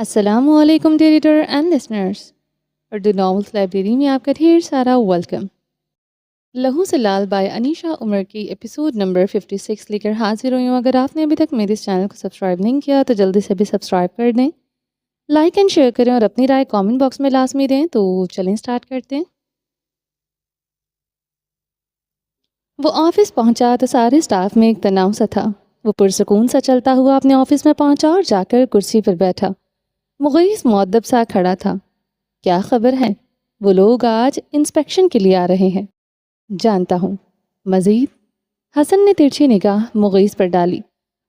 السلام علیکم reader and listeners, Urdu novels library میں آپ کا ڈھیر سارا ویلکم۔ لہو سے لال بائی انیشا عمر کی ایپیسوڈ نمبر 56 لے کر حاضر ہوئی ہوں۔ اگر آپ نے ابھی تک میرے اس چینل کو سبسکرائب نہیں کیا تو جلدی سے بھی سبسکرائب کر دیں، لائک اینڈ شیئر کریں اور اپنی رائے کامنٹ باکس میں لازمی دیں۔ تو چلیں سٹارٹ کرتے ہیں۔ وہ آفس پہنچا تو سارے سٹاف میں ایک تناؤ سا تھا۔ وہ پرسکون سا چلتا ہوا اپنے آفس میں پہنچا اور جا کر کرسی پر بیٹھا۔ مغیث مؤدب سا کھڑا تھا۔ کیا خبر ہے؟ وہ لوگ آج انسپیکشن کے لیے آ رہے ہیں۔ جانتا ہوں۔ مزید؟ حسن نے ترچھی نگاہ مغیث پر ڈالی۔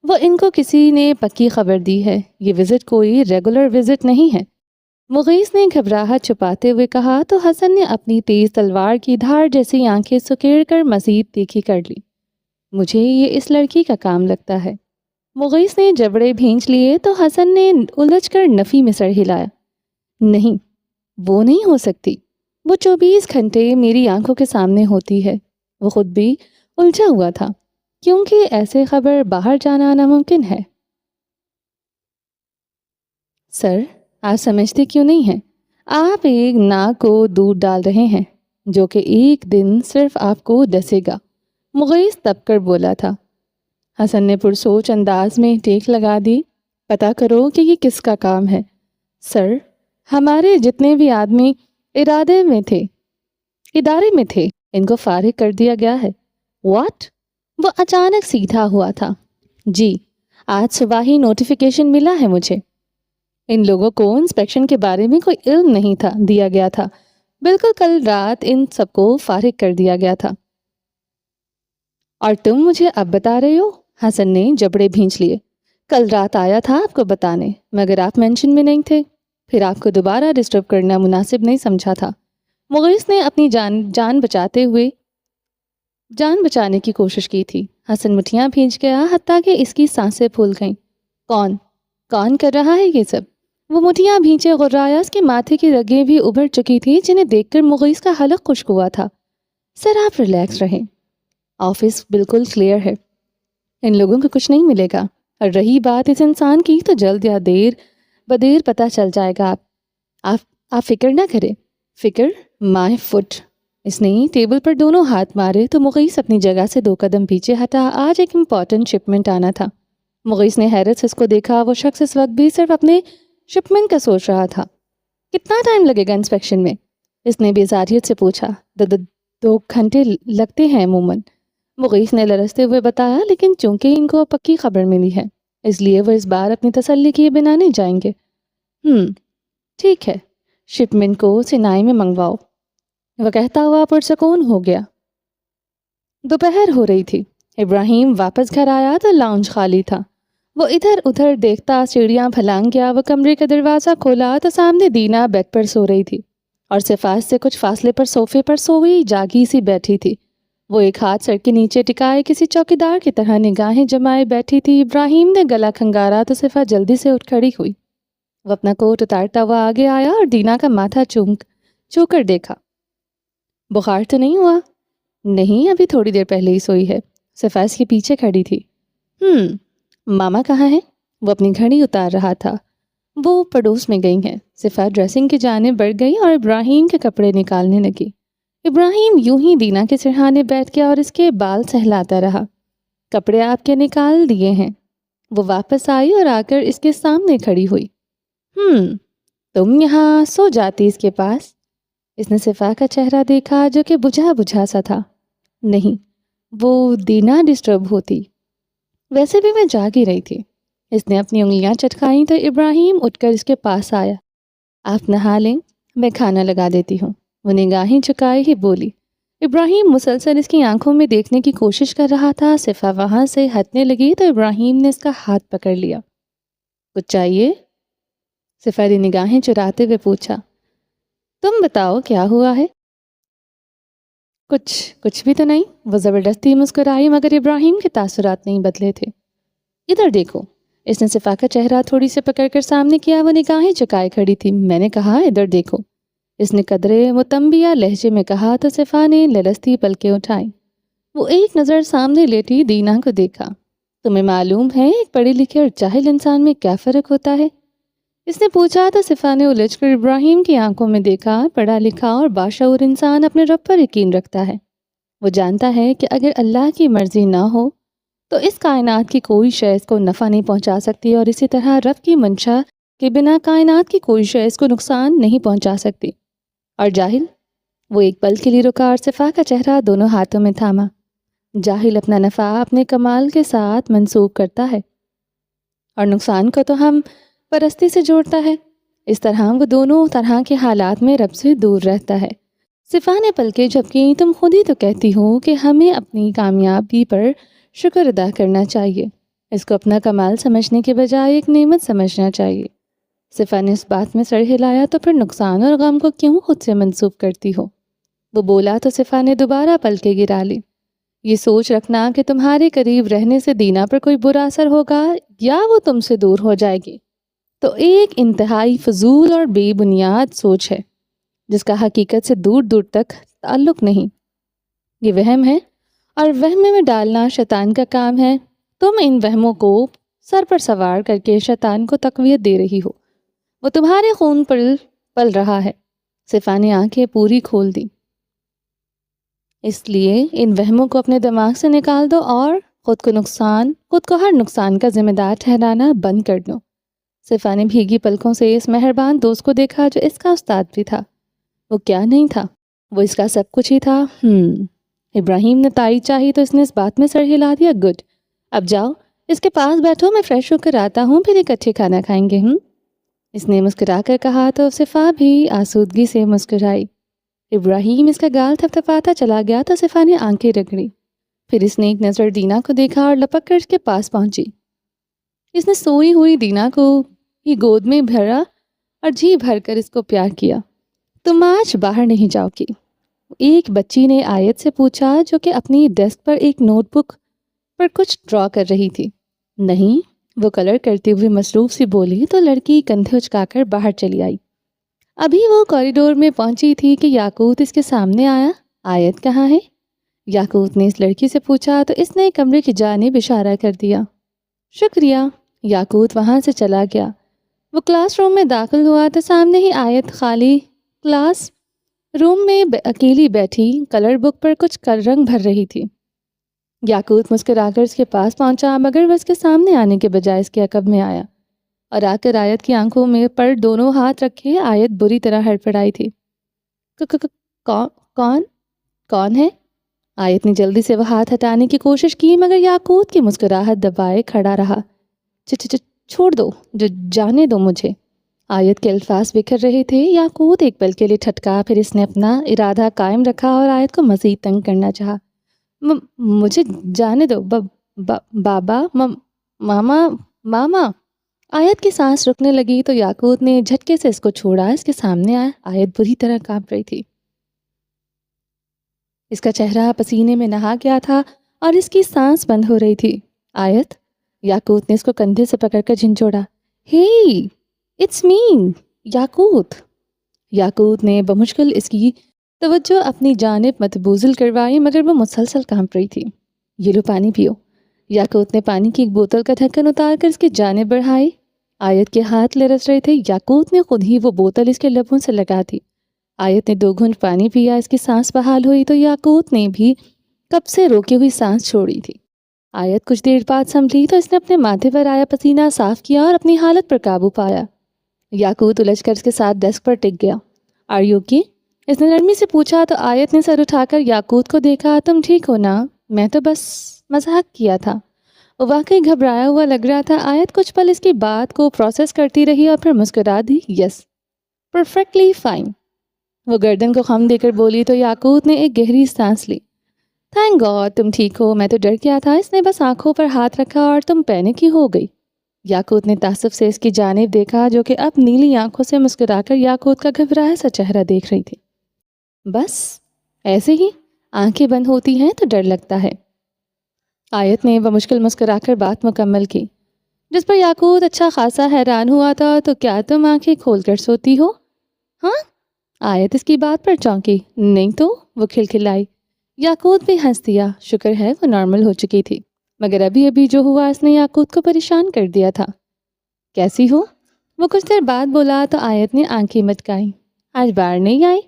وہ ان کو کسی نے پکی خبر دی ہے، یہ وزٹ کوئی ریگولر وزٹ نہیں ہے۔ مغیث نے گھبراہٹ چھپاتے ہوئے کہا تو حسن نے اپنی تیز تلوار کی دھار جیسی آنکھیں سکیڑ کر مزید تیکھی کر لی۔ مجھے یہ اس لڑکی کا کام لگتا ہے۔ مغیث نے جبڑے بھینچ لیے تو حسن نے الجھ کر نفی میں سر ہلایا۔ نہیں، وہ نہیں ہو سکتی۔ وہ 24 گھنٹے میری آنکھوں کے سامنے ہوتی ہے۔ وہ خود بھی الجھا ہوا تھا کیونکہ ایسے خبر باہر جانا ناممکن ہے۔ سر، آپ سمجھتے کیوں نہیں ہیں؟ آپ ایک ناک کو دودھ ڈال رہے ہیں جو کہ ایک دن صرف آپ کو ڈسے گا۔ مغیث دب کر بولا تھا۔ حسن نے پرسوچ انداز میں ٹیک لگا دی۔ پتہ کرو کہ یہ کس کا کام ہے۔ سر، ہمارے جتنے بھی آدمی ادارے میں تھے ان کو فارغ کر دیا گیا ہے۔ واٹ؟ وہ اچانک سیدھا ہوا تھا۔ جی، آج صبح ہی نوٹیفیکیشن ملا ہے مجھے۔ ان لوگوں کو انسپیکشن کے بارے میں کوئی علم نہیں تھا دیا گیا تھا۔ بالکل کل رات ان سب کو فارغ کر دیا گیا تھا۔ اور تم مجھے اب بتا رہے ہو؟ حسن نے جبڑے بھینچ لیے۔ کل رات آیا تھا آپ کو بتانے، مگر آپ مینشن میں نہیں تھے، پھر آپ کو دوبارہ ڈسٹرب کرنا مناسب نہیں سمجھا تھا۔ مغیث نے اپنی جان بچانے کی کوشش کی تھی۔ حسن مٹھیاں بھینچ گیا حتیٰ کہ اس کی سانسیں پھول گئیں۔ کون کر رہا ہے یہ سب؟ وہ مٹھیاں بھینچے غرایا، اس کے ماتھے کی رگیں بھی ابھر چکی تھی جنہیں دیکھ کر مغیث کا حلق خشک ہوا تھا۔ سر، آپ ریلیکس رہیں، آفس بالکل کلیئر ہے، ان لوگوں کو کچھ نہیں ملے گا۔ اور رہی بات اس انسان کی تو جلد یا دیر پتہ چل جائے گا۔ آپ فکر نہ کریں۔ فکر مائی فٹ۔ اس نے ٹیبل پر دونوں ہاتھ مارے تو مغیث اپنی جگہ سے 2 قدم پیچھے ہٹا۔ آج ایک امپورٹنٹ شپمنٹ آنا تھا۔ مغیث نے حیرت سے اس کو دیکھا۔ وہ شخص اس وقت بھی صرف اپنے شپمنٹ کا سوچ رہا تھا۔ کتنا ٹائم لگے گا انسپیکشن میں؟ اس نے بیزاریت سے پوچھا۔ 2 گھنٹے لگتے ہیں عموماً، مغیث نے لرزتے ہوئے بتایا، لیکن چونکہ ان کو پکی خبر ملی ہے اس لیے وہ اس بار اپنی تسلی کیے بنا نہیں جائیں گے۔ ٹھیک ہے، شپمنٹ کو سینائی میں منگواؤ، وہ کہتا ہوا پرسکون ہو گیا۔ دوپہر ہو رہی تھی۔ ابراہیم واپس گھر آیا تو لاؤنج خالی تھا۔ وہ ادھر ادھر دیکھتا سیڑھیاں پھلانگ گیا۔ وہ کمرے کا دروازہ کھولا تو سامنے دینا بیڈ پر سو رہی تھی اور صفات سے کچھ فاصلے پر صوفے پر سوئی جاگی سی بیٹھی تھی۔ وہ ایک ہاتھ سر کے نیچے ٹکائے کسی چوکیدار کی طرح نگاہیں جمائے بیٹھی تھی۔ ابراہیم نے گلا کھنگارا تو صفا جلدی سے اٹھ کھڑی ہوئی۔ وہ اپنا کوٹ اتارتا ہوا آگے آیا اور دینا کا ماتھا چھو کر دیکھا۔ بخار تو نہیں ہوا؟ نہیں، ابھی تھوڑی دیر پہلے ہی سوئی ہے۔ صفا اس کے پیچھے کھڑی تھی۔ ماما کہاں ہے؟ وہ اپنی گھڑی اتار رہا تھا۔ وہ پڑوس میں گئی ہیں۔ صفا ڈریسنگ کی جانب بڑھ گئی اور ابراہیم کے کپڑے نکالنے لگی۔ ابراہیم یوں ہی دینا کے سرہانے بیٹھ گیا اور اس کے بال سہلاتا رہا۔ کپڑے آپ کے نکال دیے ہیں۔ وہ واپس آئی اور آ کر اس کے سامنے کھڑی ہوئی۔ تم یہاں سو جاتی اس کے پاس؟ اس نے صفا کا چہرہ دیکھا جو کہ بجھا سا تھا۔ نہیں، وہ دینا ڈسٹرب ہوتی، ویسے بھی میں جاگ ہی رہی تھی۔ اس نے اپنی انگلیاں چٹکائیں تو ابراہیم اٹھ کر اس کے پاس آیا۔ آپ نہا لیں، میں کھانا لگا دیتی ہوں، وہ نگاہیں چکائے ہی بولی۔ ابراہیم مسلسل اس کی آنکھوں میں دیکھنے کی کوشش کر رہا تھا۔ صفا وہاں سے ہٹنے لگی تو ابراہیم نے اس کا ہاتھ پکڑ لیا۔ کچھ چاہیے؟ صفا نے نگاہیں چراتے ہوئے پوچھا۔ تم بتاؤ کیا ہوا ہے؟ کچھ بھی تو نہیں، وہ زبردستی مسکرائی، مگر ابراہیم کے تاثرات نہیں بدلے تھے۔ ادھر دیکھو، اس نے صفا کا چہرہ تھوڑی سے پکڑ کر سامنے کیا۔ وہ نگاہیں چکائے کھڑی تھی۔ میں نے کہا ادھر دیکھو، اس نے قدرے متنبیہ لہجے میں کہا تو صفا نے لرزتی پلکیں اٹھائیں۔ وہ ایک نظر سامنے لیٹی دینا کو دیکھا۔ تمہیں معلوم ہے ایک پڑھے لکھے اور جاہل انسان میں کیا فرق ہوتا ہے؟ اس نے پوچھا تو صفا نے الجھ کر ابراہیم کی آنکھوں میں دیکھا۔ پڑھا لکھا اور باشعور انسان اپنے رب پر یقین رکھتا ہے۔ وہ جانتا ہے کہ اگر اللہ کی مرضی نہ ہو تو اس کائنات کی کوئی شے اس کو نفع نہیں پہنچا سکتی، اور اسی طرح رب کی منشا کے بنا کائنات کی کوئی شے اس کو نقصان نہیں پہنچا سکتی۔ اور جاہل، وہ ایک پل کے لیے رکا اور صفا کا چہرہ دونوں ہاتھوں میں تھاما۔ جاہل اپنا نفع اپنے کمال کے ساتھ منسوب کرتا ہے اور نقصان کو تو ہم پرستی سے جوڑتا ہے۔ اس طرح وہ دونوں طرح کے حالات میں رب سے دور رہتا ہے۔ صفا نے پلکیں جھپکی۔ تم خود ہی تو کہتی ہو کہ ہمیں اپنی کامیابی پر شکر ادا کرنا چاہیے، اس کو اپنا کمال سمجھنے کے بجائے ایک نعمت سمجھنا چاہیے۔ صفا نے اس بات میں سر ہلایا، تو پھر نقصان اور غم کو کیوں خود سے منسوب کرتی ہو؟ وہ بولا تو صفا نے دوبارہ پلکیں گرا لی۔ یہ سوچ رکھنا کہ تمہارے قریب رہنے سے دینا پر کوئی برا اثر ہوگا یا وہ تم سے دور ہو جائے گی تو ایک انتہائی فضول اور بے بنیاد سوچ ہے، جس کا حقیقت سے دور دور تک تعلق نہیں۔ یہ وہم ہے، اور وہم میں ڈالنا شیطان کا کام ہے۔ تم ان وہموں کو سر پر سوار کر کے شیطان کو تقویت دے رہی ہو، وہ تمہارے خون پر پل رہا ہے۔ صفا نے آنکھیں پوری کھول دی۔ اس لیے ان وہموں کو اپنے دماغ سے نکال دو اور خود کو ہر نقصان کا ذمہ دار ٹھہرانا بند کر دو۔ صفا نے بھیگی پلکوں سے اس مہربان دوست کو دیکھا جو اس کا استاد بھی تھا۔ وہ کیا نہیں تھا، وہ اس کا سب کچھ ہی تھا۔ ابراہیم نے تائید چاہی تو اس نے اس بات میں سر ہلا دیا۔ گڈ، اب جاؤ اس کے پاس بیٹھو، میں فریش ہو کر آتا ہوں، پھر اکٹھے کھانا کھائیں گے۔ اس نے مسکرا کر کہا تو صفا بھی آسودگی سے مسکرائی۔ ابراہیم اس کا گال تھپتھپاتا چلا گیا تو صفا نے آنکھیں رگڑی۔ پھر اس نے ایک نظر دینا کو دیکھا اور لپک کر اس کے پاس پہنچی۔ اس نے سوئی ہوئی دینا کو ہی گود میں بھرا اور جی بھر کر اس کو پیار کیا۔ تم آج باہر نہیں جاؤ گی؟ ایک بچی نے آیت سے پوچھا، جو کہ اپنی ڈیسک پر ایک نوٹ بک پر کچھ ڈرا کر رہی تھی۔ نہیں، وہ کلر کرتے ہوئے مصروف سی بولی تو لڑکی کندھے اچکا کر باہر چلی آئی۔ ابھی وہ کوریڈور میں پہنچی تھی کہ یاقوت اس کے سامنے آیا۔ آیت کہاں ہے؟ یاقوت نے اس لڑکی سے پوچھا تو اس نے کمرے کی جانب اشارہ کر دیا۔ شکریہ۔ یاقوت وہاں سے چلا گیا۔ وہ کلاس روم میں داخل ہوا تو سامنے ہی آیت خالی کلاس روم میں اکیلی بیٹھی کلر بک پر کچھ رنگ بھر رہی تھی۔ یاقوت مسکرا کر اس کے پاس پہنچا، مگر وہ اس کے سامنے آنے کے بجائے اس کے عقب میں آیا اور آ کر آیت کی آنکھوں میں پر دونوں ہاتھ رکھے آیت بری طرح ہڑبڑائی تھی۔ کون ہے؟ آیت نے جلدی سے وہ ہاتھ ہٹانے کی کوشش کی، مگر یاقوت کی مسکراہٹ دبائے کھڑا رہا۔ چھوڑ دو، جانے دو مجھے۔ آیت کے الفاظ بکھر رہے تھے۔ یاقوت ایک پل کے لیے ٹھٹکا، پھر اس نے اپنا ارادہ قائم رکھا اور آیت کو مزید تنگ کرنا چاہا۔ مجھے جانے دو بابا، ماما۔ آیت کی سانس رکنے لگی تو یاقوت نے جھٹکے سے اس کو چھوڑا۔ اس کے سامنے آیت بری طرح کانپ رہی تھی۔ اس کا چہرہ پسینے میں نہا گیا تھا اور اس کی سانس بند ہو رہی تھی۔ آیت، یاقوت نے اس کو کندھے سے پکڑ کر جھنجھوڑا۔ ہے اٹس می یاقوت۔ یاقوت نے بمشکل اس کی توجہ اپنی جانب متبوزل کروائی، مگر وہ مسلسل کانپ رہی تھی۔ یہ لو پانی پیو۔ یاقوت نے پانی کی ایک بوتل کا ڈھکن اتار کر اس کی جانب بڑھائی۔ آیت کے ہاتھ لرز رہے تھے۔ یاقوت نے خود ہی وہ بوتل اس کے لبوں سے لگا دی۔ آیت نے 2 گھونٹ پانی پیا، اس کی سانس بحال ہوئی تو یاقوت نے بھی کب سے روکی ہوئی سانس چھوڑی تھی۔ آیت کچھ دیر بعد سنبھلی تو اس نے اپنے ماتھے پر آیا پسینہ صاف کیا اور اپنی حالت پر قابو پایا۔ یاقوت الجھ کر اس کے ساتھ ڈیسک پر ٹک گیا۔ Are you okay? اس نے نرمی سے پوچھا تو آیت نے سر اٹھا کر یاقوت کو دیکھا۔ تم ٹھیک ہو نا؟ میں تو بس مذاق کیا تھا۔ وہ واقعی گھبرایا ہوا لگ رہا تھا۔ آیت کچھ پل اس کی بات کو پروسیس کرتی رہی اور پھر مسکرا دی۔ یس، پرفیکٹلی فائن۔ وہ گردن کو خم دے کر بولی تو یاقوت نے ایک گہری سانس لی۔ تھینک گاڈ تم ٹھیک ہو، میں تو ڈر گیا تھا۔ اس نے بس آنکھوں پر ہاتھ رکھا اور تم پینک ہی ہو گئی۔ یاقوت نے تعصب سے اس کی جانب دیکھا، جو کہ اب نیلی آنکھوں سے مسکرا کر یاقوت کا گھبرایا سا چہرہ دیکھ رہی تھی۔ بس ایسے ہی آنکھیں بند ہوتی ہیں تو ڈر لگتا ہے۔ آیت نے بمشکل مسکرا کر بات مکمل کی، جس پر یاقوت اچھا خاصا حیران ہوا تھا۔ تو کیا تم آنکھیں کھول کر سوتی ہو؟ ہاں؟ آیت اس کی بات پر چونکی۔ نہیں تو؟ وہ کھلکھلائی۔ یاقوت بھی ہنس دیا۔ شکر ہے وہ نارمل ہو چکی تھی، مگر ابھی جو ہوا اس نے یاقوت کو پریشان کر دیا تھا۔ کیسی ہو؟ وہ کچھ دیر بعد بولا تو آیت نے آنکھیں مٹکائیں۔ آج باہر نہیں آئی؟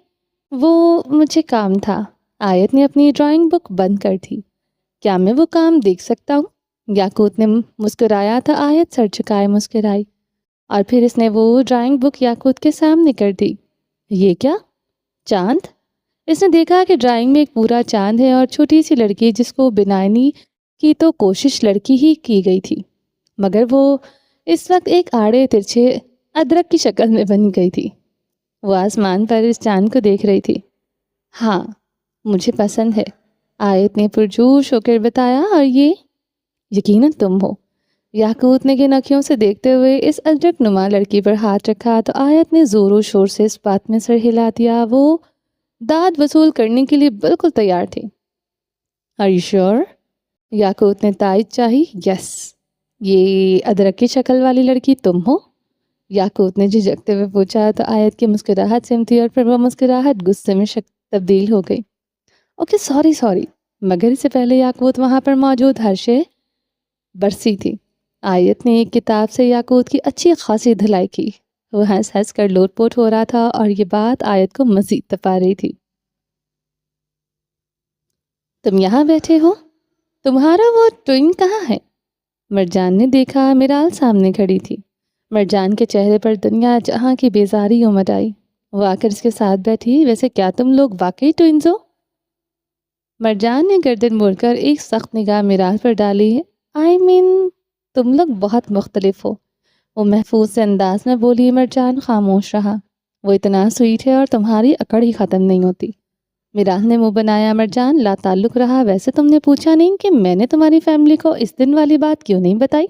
وہ مجھے کام تھا۔ آیت نے اپنی ڈرائنگ بک بند کر دی۔ کیا میں وہ کام دیکھ سکتا ہوں؟ یاقوت نے مسکرایا تو آیت سر جھکائے مسکرائی، اور پھر اس نے وہ ڈرائنگ بک یاقوت کے سامنے کر دی۔ یہ کیا؟ چاند؟ اس نے دیکھا کہ ڈرائنگ میں ایک پورا چاند ہے اور چھوٹی سی لڑکی جس کو بنانی کی تو کوشش لڑکی ہی کی گئی تھی، مگر وہ اس وقت ایک آڑے ترچھے ادرک کی شکل میں بن گئی تھی۔ وہ آسمان پر اس چاند کو دیکھ رہی تھی۔ ہاں، مجھے پسند ہے، آیت نے پرجوش ہو کر بتایا، اور یہ یقیناً تم ہو۔ یاقوت نے کن اکھیوں سے دیکھتے ہوئے اس ادرک نما لڑکی پر ہاتھ رکھا تو آیت نے زور و شور سے اس بات میں سر ہلا دیا۔ وہ داد وصول کرنے کے لیے بالکل تیار تھی۔ Are you sure؟ یاقوت نے تائید چاہی۔ یس، یہ ادرک کی شکل والی لڑکی تم ہو؟ یاقوت نے جھجکتے ہوئے پوچھا تو آیت کی مسکراہٹ سمٹی اور پھر وہ مسکراہٹ غصے میں تبدیل ہو گئی۔ اوکے، سوری، مگر اس سے پہلے یاقوت وہاں پر موجود ہر شے برسی تھی۔ آیت نے ایک کتاب سے یاقوت کی اچھی خاصی دھلائی کی۔ وہ ہنس ہنس کر لوٹ پوٹ ہو رہا تھا اور یہ بات آیت کو مزید تپا رہی تھی۔ تم یہاں بیٹھے ہو؟ تمہارا وہ ٹوئن کہاں ہے؟ مرجان نے دیکھا میرال سامنے کھڑی تھی۔ مرجان کے چہرے پر دنیا جہاں کی بیزاری امڈ آئی۔ وہ آ کر اس کے ساتھ بیٹھی۔ ویسے کیا تم لوگ واقعی ٹوئنز ہو؟ مرجان نے گردن موڑ کر ایک سخت نگاہ میرال پر ڈالی۔ تم لوگ بہت مختلف ہو، وہ محفوظ سے انداز میں بولی۔ مرجان خاموش رہا۔ وہ اتنا سویٹ ہے اور تمہاری اکڑ ہی ختم نہیں ہوتی۔ میرال نے منہ بنایا۔ مرجان لا تعلق رہا۔ ویسے تم نے پوچھا نہیں کہ میں نے تمہاری فیملی کو اس دن والی بات کیوں نہیں بتائی؟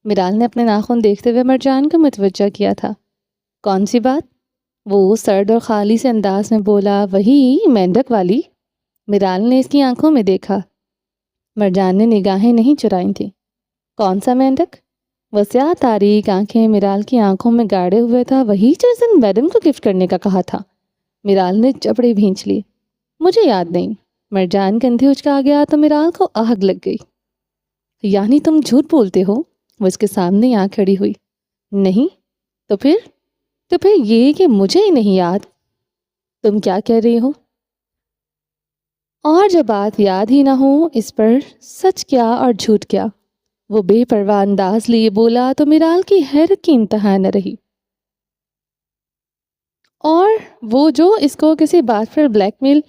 میرال نے اپنے ناخن دیکھتے ہوئے مرجان کو متوجہ کیا تھا۔ کون سی بات؟ وہ سرد اور خالی سے انداز میں بولا۔ وہی مینڈک والی۔ میرال نے اس کی آنکھوں میں دیکھا۔ مرجان نے نگاہیں نہیں چرائیں تھیں۔ کون سا مینڈک؟ وہ سیاہ تاریک آنکھیں میرال کی آنکھوں میں گاڑے ہوئے تھا۔ وہی جو اس دن میڈم کو گفٹ کرنے کا کہا تھا۔ میرال نے جبڑے بھینچ لی۔ مجھے یاد نہیں۔ مرجان کندھے اچکا گیا تو میرال کو آگ لگ گئی۔ یعنی تم جھوٹ بولتے ہو؟ وہ اس کے سامنے آ کھڑی ہوئی۔ نہیں تو پھر یہ کہ مجھے ہی نہیں یاد۔ تم کیا کہہ رہی ہو؟ اور جب بات یاد ہی نہ ہو اس پر سچ کیا اور جھوٹ کیا؟ وہ بے پرواہ انداز لیے بولا تو میرال کی حیرت کی انتہا نہ رہی۔ اور وہ جو اس کو کسی بات پر بلیک میل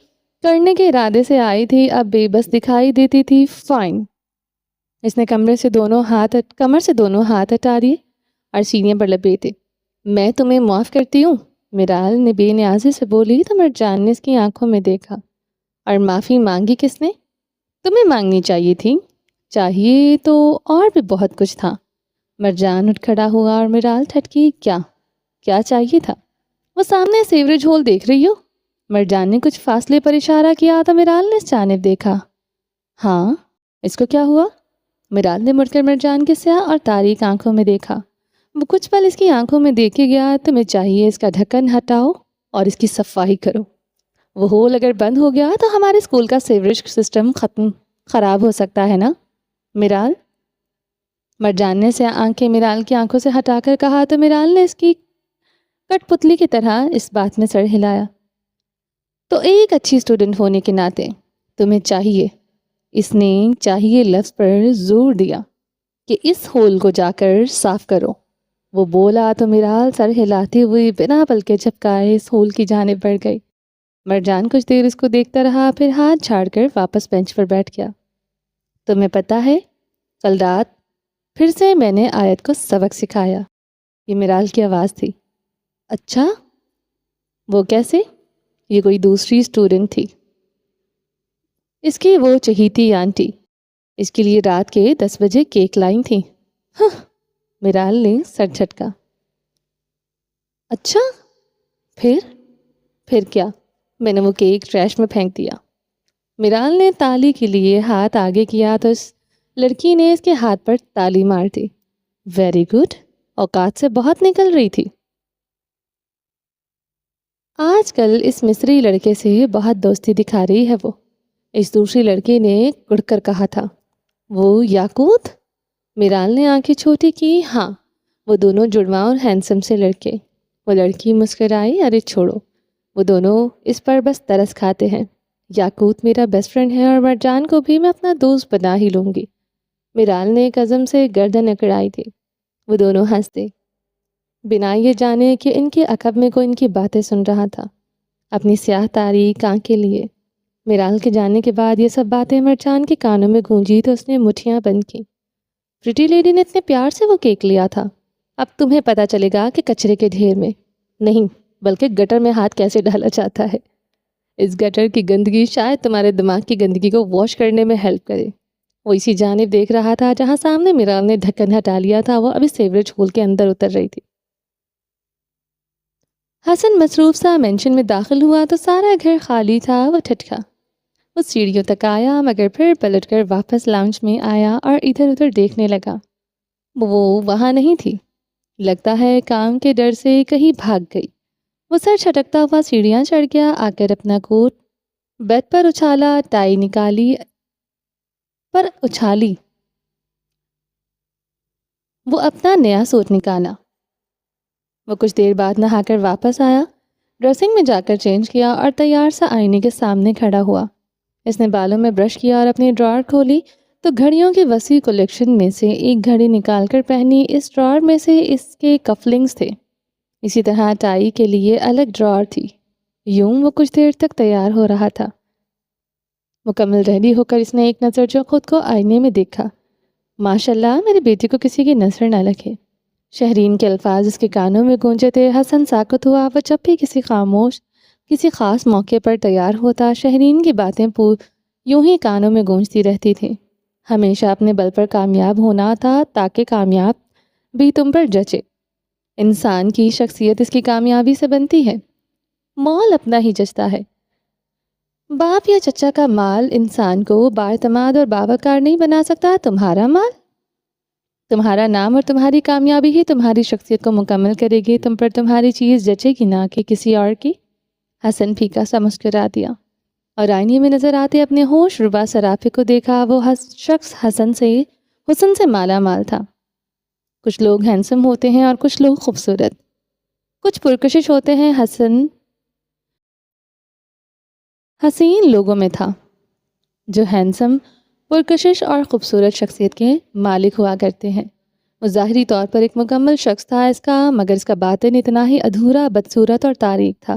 کرنے کے ارادے سے آئی تھی اب بے بس دکھائی دیتی تھی۔ فائن۔ اس نے کمر سے دونوں ہاتھ ہٹا دیے اور سینے پر لپیٹے۔ میں تمہیں معاف کرتی ہوں، میرال نے بے نیازی سے بولی تو مرجان نے اس کی آنکھوں میں دیکھا۔ اور معافی مانگی کس نے؟ تمہیں مانگنی چاہیے تھی۔ چاہیے تو اور بھی بہت کچھ تھا۔ مرجان اٹھ کھڑا ہوا اور میرال ٹھٹکی۔ کیا چاہیے تھا؟ وہ سامنے سیوریج ہول دیکھ رہی ہو؟ مرجان نے کچھ فاصلے پر اشارہ کیا تو میرال نے اس جانب دیکھا۔ ہاں، اس کو کیا ہوا؟ میرال نے مڑ کر مرجان کے سیاہ اور تاریک آنکھوں میں دیکھا۔ وہ کچھ پل اس کی آنکھوں میں دیکھے گیا۔ تمہیں چاہیے اس کا ڈھکن ہٹاؤ اور اس کی صفائی کرو۔ وہ ہول اگر بند ہو گیا تو ہمارے اسکول کا سیوریج سسٹم خراب ہو سکتا ہے نا میرال؟ مرجان نے سیاہ آنکھیں میرال کی آنکھوں سے ہٹا کر کہا تو میرال نے اس کی کٹ پتلی کی طرح اس بات میں سر ہلایا۔ تو ایک اچھی اسٹوڈنٹ ہونے کے ناطے تمہیں چاہیے، اس نے چاہیے لفظ پر زور دیا، کہ اس ہول کو جا کر صاف کرو۔ وہ بولا تو میرال سر ہلاتی ہوئی بنا پلکے جھپکائے اس ہول کی جانب بڑھ گئی۔ مرجان کچھ دیر اس کو دیکھتا رہا، پھر ہاتھ جھاڑ کر واپس بینچ پر بیٹھ گیا۔ تمہیں پتہ ہے کل رات پھر سے میں نے آیت کو سبق سکھایا۔ یہ میرال کی آواز تھی۔ اچھا، وہ کیسے؟ یہ کوئی دوسری اسٹوڈنٹ تھی، اس کی وہ چہیتی آنٹی، اس کے لیے رات کے 10 بجے کیک لائی تھی۔ میرال نے سر جھٹکا۔ اچھا، پھر کیا؟ میں نے وہ کیک ٹریش میں پھینک دیا۔ میرال نے تالی کے لیے ہاتھ آگے کیا تو اس لڑکی نے اس کے ہاتھ پر تالی مار دی۔ ویری گڈ، اوقات سے بہت نکل رہی تھی۔ آج کل اس مصری لڑکے سے بہت دوستی دکھا رہی ہے وہ، اس دوسری لڑکی نے گڑ کر کہا تھا۔ وہ یاقوت؟ میرال نے آنکھیں چھوٹی کی۔ ہاں، وہ دونوں جڑواں اور ہینڈسم سے لڑکے۔ وہ لڑکی مسکرائی، ارے چھوڑو، وہ دونوں اس پر بس ترس کھاتے ہیں۔ یاقوت میرا بیسٹ فرینڈ ہے اور مرجان کو بھی میں اپنا دوست بنا ہی لوں گی۔ میرال نے ایک عزم سے گردن اکڑائی تھی۔ وہ دونوں ہنستے، بنا یہ جانے کہ ان کے عقب میں کوئی ان کی باتیں سن رہا تھا، اپنی سیاہ تاریک آنکھیں لیے۔ میرال کے جانے کے بعد یہ سب باتیں مرجان کے کانوں میں گونجی تو اس نے مٹھیاں بند کی۔ پریٹی لیڈی نے اتنے پیار سے وہ کیک لیا تھا، اب تمہیں پتہ چلے گا کہ کچرے کے ڈھیر میں نہیں بلکہ گٹر میں ہاتھ کیسے ڈالا جاتا ہے۔ اس گٹر کی گندگی شاید تمہارے دماغ کی گندگی کو واش کرنے میں ہیلپ کرے۔ وہ اسی جانب دیکھ رہا تھا جہاں سامنے میرال نے ڈھکن ہٹا لیا تھا، وہ ابھی سیوریج ہول کے اندر اتر رہی تھی۔ حسن مصروف سا مینشن میں داخل ہوا تو سارا گھر خالی تھا۔ وہ ٹھٹکا، وہ سیڑھیوں تک آیا مگر پھر پلٹ کر واپس لاؤنج میں آیا اور ادھر ادھر دیکھنے لگا۔ وہ وہاں نہیں تھی، لگتا ہے کام کے ڈر سے کہیں بھاگ گئی۔ وہ سر چھٹکتا ہوا سیڑھیاں چڑھ گیا، آ کر اپنا کوٹ بیڈ پر اچھالا، ٹائی نکالی پر اچھالی، وہ اپنا نیا سوٹ نکالا۔ وہ کچھ دیر بعد نہا کر واپس آیا، ڈریسنگ میں جا کر چینج کیا اور تیار سا آئینے کے سامنے کھڑا ہوا۔ اس نے بالوں میں برش کیا اور اپنی ڈراور کھولی تو گھڑیوں کی وسیع کلیکشن میں سے ایک گھڑی نکال کر پہنی۔ اس ڈراور میں سے اس کے کفلنگز تھے، اسی طرح ٹائی کے لیے الگ ڈراور تھی۔ یوں وہ کچھ دیر تک تیار ہو رہا تھا۔ مکمل ریڈی ہو کر اس نے ایک نظر جو خود کو آئینے میں دیکھا۔ ماشاءاللہ میری بیٹی کو کسی کی نظر نہ لگے، شہرین کے الفاظ اس کے کانوں میں گونجے تھے۔ حسن ساکت ہوا۔ وہ جب بھی کسی خاص موقع پر تیار ہوتا، شہرین کی باتیں یوں ہی کانوں میں گونجتی رہتی تھی۔ ہمیشہ اپنے بل پر کامیاب ہونا تھا تاکہ کامیاب بھی تم پر جچے۔ انسان کی شخصیت اس کی کامیابی سے بنتی ہے، مال اپنا ہی جچتا ہے۔ باپ یا چچا کا مال انسان کو بااعتماد اور باوقار نہیں بنا سکتا، تمہارا مال، تمہارا نام اور تمہاری کامیابی ہی تمہاری شخصیت کو مکمل کرے گی۔ تم پر تمہاری چیز جچے گی نہ کہ کسی اور کی۔ حسن پھیکا سا مسکرا دیا اور آئینے میں نظر آتے اپنے ہوش ربا سرافے کو دیکھا۔ وہ شخص حسن سے مالا مال تھا۔ کچھ لوگ ہینسم ہوتے ہیں اور کچھ لوگ خوبصورت، کچھ پرکشش ہوتے ہیں۔ حسین لوگوں میں تھا جو ہینسم، پرکشش اور خوبصورت شخصیت کے مالک ہوا کرتے ہیں۔ وہ ظاہری طور پر ایک مکمل شخص تھا مگر اس کا باطن اتنا ہی ادھورا، بدصورت اور تاریک تھا۔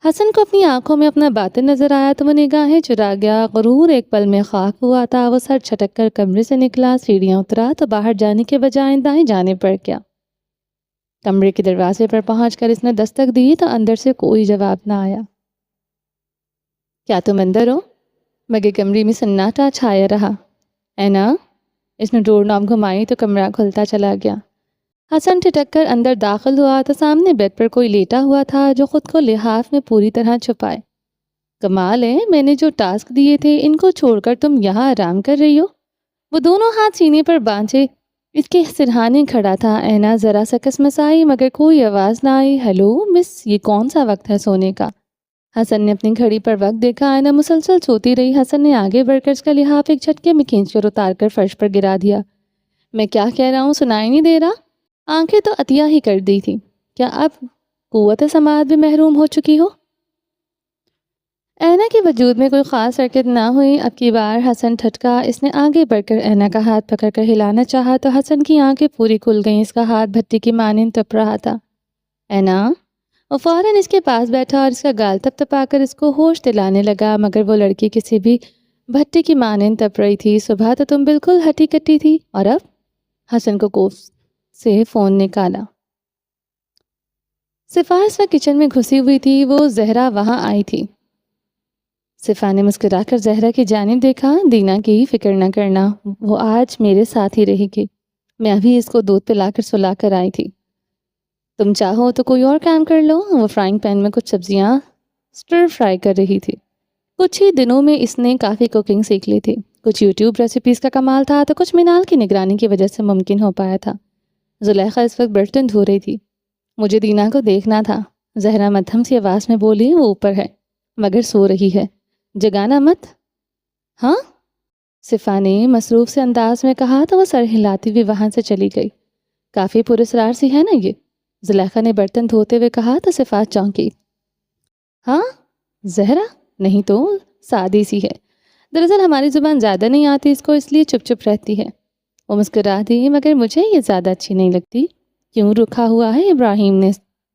حسن کو اپنی آنکھوں میں اپنا باطن نظر آیا تو وہ نگاہیں چرا گیا۔ غرور ایک پل میں خاک ہوا تھا۔ وہ سر چھٹک کر کمرے سے نکلا، سیڑھیاں اترا تو باہر جانے کے بجائے دائیں جانے پر گیا۔ کمرے کے دروازے پر پہنچ کر اس نے دستک دی تو اندر سے کوئی جواب نہ آیا۔ کیا تم اندر ہو؟ مگر کمرے میں سناٹا چھایا رہا۔ اینا، اس نے ڈور ناب گھمائی تو کمرہ کھلتا چلا گیا۔ حسن ٹھٹک کر اندر داخل ہوا تو سامنے بیڈ پر کوئی لیٹا ہوا تھا جو خود کو لحاف میں پوری طرح چھپائے۔ کمال ہے، میں نے جو ٹاسک دیے تھے ان کو چھوڑ کر تم یہاں آرام کر رہی ہو۔ وہ دونوں ہاتھ سینے پر باندھے اس کے سرہانے کھڑا تھا۔ اینا ذرا سا کسمسائی مگر کوئی آواز نہ آئی۔ ہیلو مس، یہ کون سا وقت ہے سونے کا؟ حسن نے اپنی گھڑی پر وقت دیکھا۔ اینا مسلسل سوتی رہی۔ حسن نے آگے بڑھ کر اس کا لحاف ایک جھٹکے میں کھینچ کر اتار کر فرش پر گرا دیا۔ میں کیا کہہ رہا ہوں سنائی نہیں دے رہا؟ آنکھیں تو عطیہ ہی کر دی تھی، کیا اب قوت سماعت بھی محروم ہو چکی ہو؟ اینا کے وجود میں کوئی خاص حرکت نہ ہوئی۔ اب کی بار حسن ٹھٹکا۔ اس نے آگے بڑھ کر اینا کا ہاتھ پکڑ کر ہلانا چاہا تو حسن کی آنکھیں پوری کھل گئیں۔ اس کا ہاتھ بھٹی کی مانند تپ رہا تھا۔ اینا، وہ فوراً اس کے پاس بیٹھا اور اس کا گال تپ تپا کر اس کو ہوش دلانے لگا مگر وہ لڑکی کسی بھی بھٹی کی مانند تپ رہی تھی۔ صبح تو تم بالکل ہٹی کٹی تھی اور اب؟ حسن کو کوف سے فون نکالا۔ صفا اس وقت کچن میں گھسی ہوئی تھی۔ وہ زہرا وہاں آئی تھی۔ صفا نے مسکرا کر زہرا کی جانب دیکھا۔ دینا کی فکر نہ کرنا، وہ آج میرے ساتھ ہی رہے گی۔ میں ابھی اس کو دودھ پلا کر سلا کر آئی تھی۔ تم چاہو تو کوئی اور کام کر لو۔ وہ فرائنگ پین میں کچھ سبزیاں سٹر فرائی کر رہی تھی۔ کچھ ہی دنوں میں اس نے کافی کوکنگ سیکھ لی تھی۔ کچھ یوٹیوب ریسیپیز کا کمال تھا تو کچھ منال کی نگرانی کی وجہ سے ممکن ہو پایا تھا۔ زلیخا اس وقت برتن دھو رہی تھی۔ مجھے دینا کو دیکھنا تھا، زہرا مدھم سی آواز میں بولی۔ وہ اوپر ہے مگر سو رہی ہے، جگانا مت۔ ہاں؟ صفا نے مصروف سے انداز میں کہا تو وہ سر ہلاتی ہوئی وہاں سے چلی گئی۔ کافی پراسرار سی ہے نا یہ، زلیخا نے برتن دھوتے ہوئے کہا تو صفات چونکی۔ ہاں زہرا؟ نہیں تو سادی سی ہے، دراصل ہماری زبان زیادہ نہیں آتی اس کو، اس لیے چپ چپ رہتی ہے۔ وہ مسکرا دی، مگر مجھے یہ زیادہ اچھی نہیں لگتی۔ کیوں رکھا ہوا ہے ابراہیم نے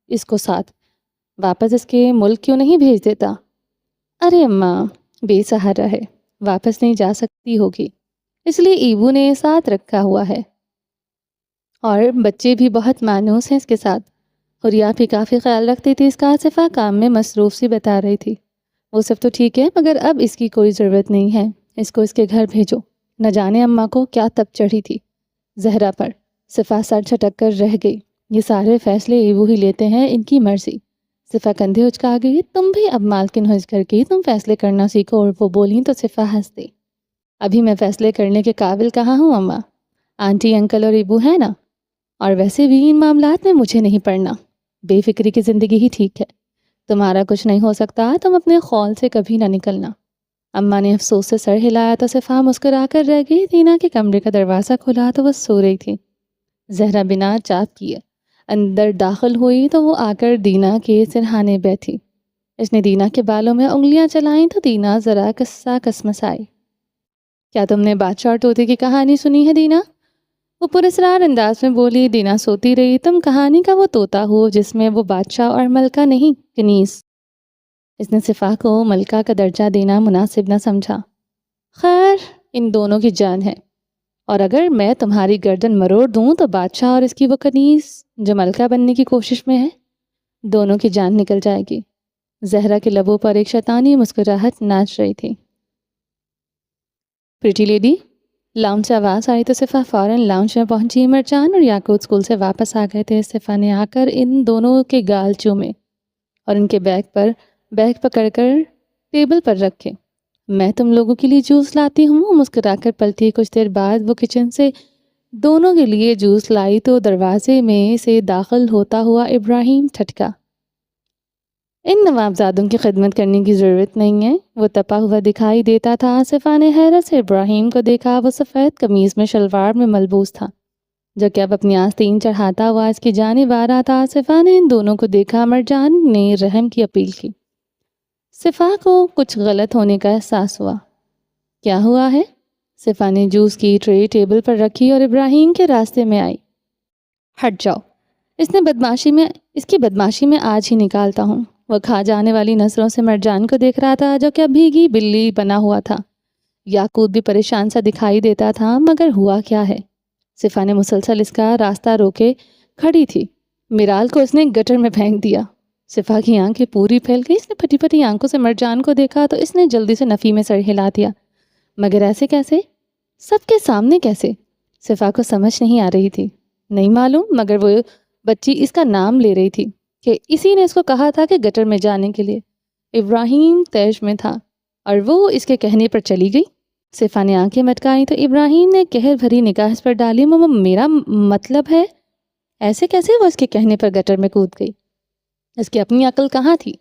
اس کو ساتھ؟ واپس اس کے ملک کیوں نہیں بھیج دیتا؟ ارے اماں بے سہارا ہے، واپس نہیں جا سکتی ہوگی، اس لیے ایبو نے ساتھ رکھا ہوا ہے، اور بچے بھی بہت مانوس ہیں اس کے ساتھ۔ حریا بھی کافی خیال رکھتی تھی اس کا، صفا کام میں مصروف سی بتا رہی تھی۔ وہ سب تو ٹھیک ہے، مگر اب اس کی کوئی ضرورت نہیں ہے، اس کو اس کے گھر بھیجو۔ نہ جانے اماں کو کیا تب چڑھی تھی زہرا پر۔ صفا سر چھٹک کر رہ گئی۔ یہ سارے فیصلے ایبو ہی لیتے ہیں، ان کی مرضی۔ صفا کندھے اچکا گئی، تم بھی اب مالکن ہو اس گھر کی، تم فیصلے کرنا سیکھو۔ اور وہ بولیں تو صفا ہنس دی۔ ابھی میں فیصلے کرنے کے قابل کہاں ہوں اماں، آنٹی انکل اور ایبو ہے نا، اور ویسے بھی ان معاملات میں مجھے نہیں پڑنا، بے فکری کی زندگی ہی ٹھیک ہے۔ تمہارا کچھ نہیں ہو سکتا، تم اپنے خول سے کبھی نہ نکلنا۔ اماں نے افسوس سے سر ہلایا تو صفا مسکرا کر رہ گئی۔ دینا کے کمرے کا دروازہ کھلا تو وہ سو رہی تھی۔ زہرا بنا چاپ کیے اندر داخل ہوئی تو وہ آ کر دینا کے سرہانے بیٹھی۔ اس نے دینا کے بالوں میں انگلیاں چلائیں تو دینا ذرا کسمسائی۔ کیا تم نے بادشاہ اور طوطے کی کہانی سنی ہے دینا؟ وہ پراسرار انداز میں بولی۔ دینا سوتی رہی۔ تم کہانی کا وہ طوطا ہو جس میں وہ بادشاہ اور ملکہ نہیں، کنیز۔ اس نے صفا کو ملکہ کا درجہ دینا مناسب نہ سمجھا۔ خیر ان دونوں کی جان ہے، اور اگر میں تمہاری گردن مروڑ دوں تو بادشاہ اور اس کی وہ کنیز جو ملکہ بننے کی کوشش میں ہے، دونوں کی جان نکل جائے گی۔ زہرا کے لبوں پر ایک شیطانی مسکراہٹ ناچ رہی تھی۔ پریٹی لیڈی، لاؤنج سے آواز آئی تو صفا فوراً لاؤنج میں پہنچی۔ مرجان اور یاقوت اسکول سے واپس آ گئے تھے۔ صفا نے آ کر ان دونوں کے گال چومے اور ان کے بیگ پکڑ کر ٹیبل پر رکھے۔ میں تم لوگوں کے لیے جوس لاتی ہوں، مسکرا کر پلٹی۔ کچھ دیر بعد وہ کچن سے دونوں کے لیے جوس لائی تو دروازے میں سے داخل ہوتا ہوا ابراہیم ٹھٹکا۔ ان نوابزادوں کی خدمت کرنے کی ضرورت نہیں ہے، وہ تپا ہوا دکھائی دیتا تھا۔ صفا نے حیرت سے ابراہیم کو دیکھا۔ وہ سفید قمیض میں شلوار میں ملبوس تھا، جو کہ اب اپنی آستین چڑھاتا ہوا اس کی جانب آ رہا تھا۔ صفا نے ان دونوں کو دیکھا۔ مرجان نے رحم کی اپیل کی۔ صفا کو کچھ غلط ہونے کا احساس ہوا۔ کیا ہوا ہے؟ صفا نے جوس کی ٹرے ٹیبل پر رکھی اور ابراہیم کے راستے میں آئی۔ ہٹ جاؤ، اس کی بدماشی میں آج ہی نکالتا ہوں۔ وہ کھا جانے والی نظروں سے مرجان کو دیکھ رہا تھا، جو کہ اب بھیگی بلی بنا ہوا تھا۔ یاقوت بھی پریشان سا دکھائی دیتا تھا، مگر ہوا کیا ہے؟ صفا نے مسلسل اس کا راستہ روکے کھڑی تھی۔ میرال کو اس نے گٹر میں پھینک دیا۔ صفا کی آنکھیں پوری پھیل گئی۔ اس نے پھٹی پھٹی آنکھوں سے مرجان کو دیکھا تو اس نے جلدی سے نفی میں سر ہلا دیا۔ مگر ایسے کیسے؟ سب کے سامنے کیسے؟ صفا کو سمجھ نہیں آ رہی تھی۔ نہیں معلوم، مگر وہ بچی اس کا نام لے رہی تھی کہ اسی نے اس کو کہا تھا کہ گٹر میں جانے کے لیے۔ ابراہیم طیش میں تھا اور وہ اس کے کہنے پر چلی گئی۔ صفا نے آنکھیں مٹکائیں تو ابراہیم نے قہر بھری نگاہ اس پر ڈالی۔ میرا مطلب ہے ایسے کیسے؟ وہ اس کے کہنے پر گٹر میں کود گئی۔ اس کی اپنی عقل کہاں تھی؟